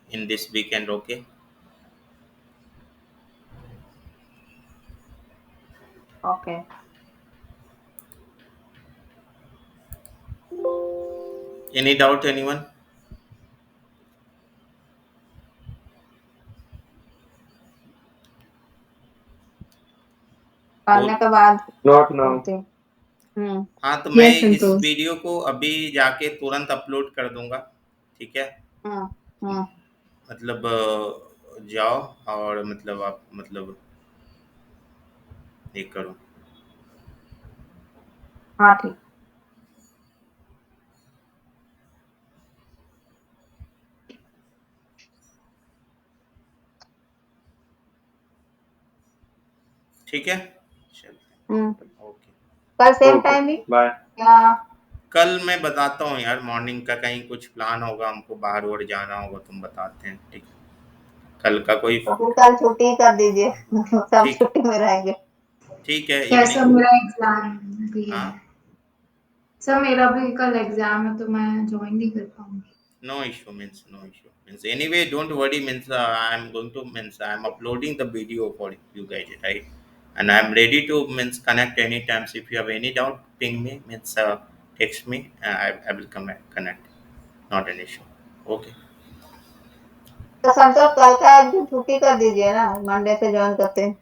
in this weekend. Okay. Okay. Any doubt, anyone? करने बोल। के बाद Not now. बोलती हूँ। हम्म। हाँ, तो मैं Yes, इस Santosh. वीडियो को अभी जाके तुरंत अपलोड कर दूंगा। ठीक है, हम्म। हम्म। मतलब जाओ और मतलब आप मतलब ये करो। हाँ ठीक। ठीक है, चलते हम्म। हैं। ओके। कल सेम Okay. टाइम ही Bye. या? कल मैं बताता हूँ यार, मॉर्निंग का कहीं कुछ प्लान होगा, हमको बाहर और जाना होगा, तुम बताते हैं। ठीक है, कल का कोई। तो फिर कल छुट्टी कर दीजिए। सब ठीक, छुट्टी में रहेंगे। ठीक है, Yes, इवनिंग। सर मेरा एग्जाम भी है। हाँ, सर मेरा भी कल एग्जाम है तो मैं ज्वाइन नहीं कर पाऊंगी। no issue, means no issue, means anyway don't worry, means I'm going to, means I'm uploading the video for you guys, right? And I'm ready to, means connect anytime. So if you have any doubt, ping me, means text me, I will connect, not an issue. Okay. तो संतोष कल का एक दिन छुट्टी कर दीजिए ना, Monday से ज्वाइन करते हैं।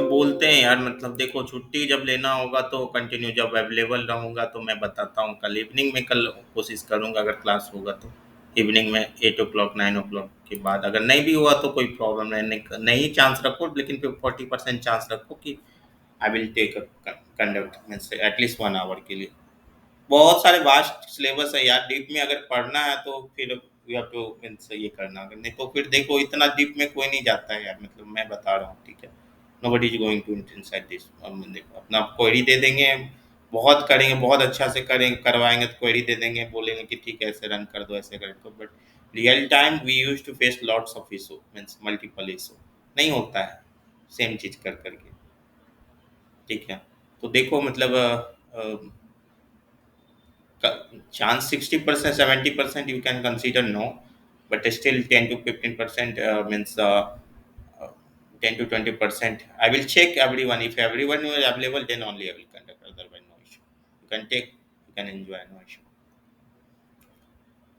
बोलते हैं यार, मतलब देखो छुट्टी जब लेना होगा तो कंटिन्यू, जब अवेलेबल रहूँगा तो मैं बताता हूँ। कल इवनिंग में, कल कोशिश करूँगा अगर क्लास होगा तो इवनिंग में 8 o'clock 9 o'clock के बाद। अगर नहीं भी हुआ तो कोई प्रॉब्लम नहीं, नहीं चांस रखो, लेकिन फिर 40% चांस रखो कि I will take conduct, means at least 1 hour के लिए। बहुत सारे वास्ट सिलेबस है यार, डीप में अगर पढ़ना है तो फिर यू हैव टू, मीन्स ये करना, अगर नहीं तो फिर देखो इतना डीप में कोई नहीं जाता है यार, मतलब मैं बता रहा हूँ। ठीक है, nobody is going to inside this. देखो अपना क्वेरी दे देंगे, बहुत करेंगे, बहुत अच्छा से करेंगे, करवाएंगे तो क्वेरी दे देंगे, बोलेंगे कि ठीक है ऐसे रन कर दो, ऐसे कर दो, but real time we use to face lots of issue, means multiple issue, नहीं होता है सेम चीज कर करके। ठीक है, तो देखो मतलब chance 60%, 70% you can consider no, but still 10 to 15% means 10 to 20%. I will check everyone. If everyone is available, then only I will conduct. Otherwise, no issue. You can take, you can enjoy, no issue.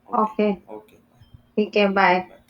Okay, okay okay, ठीक है, bye. bye.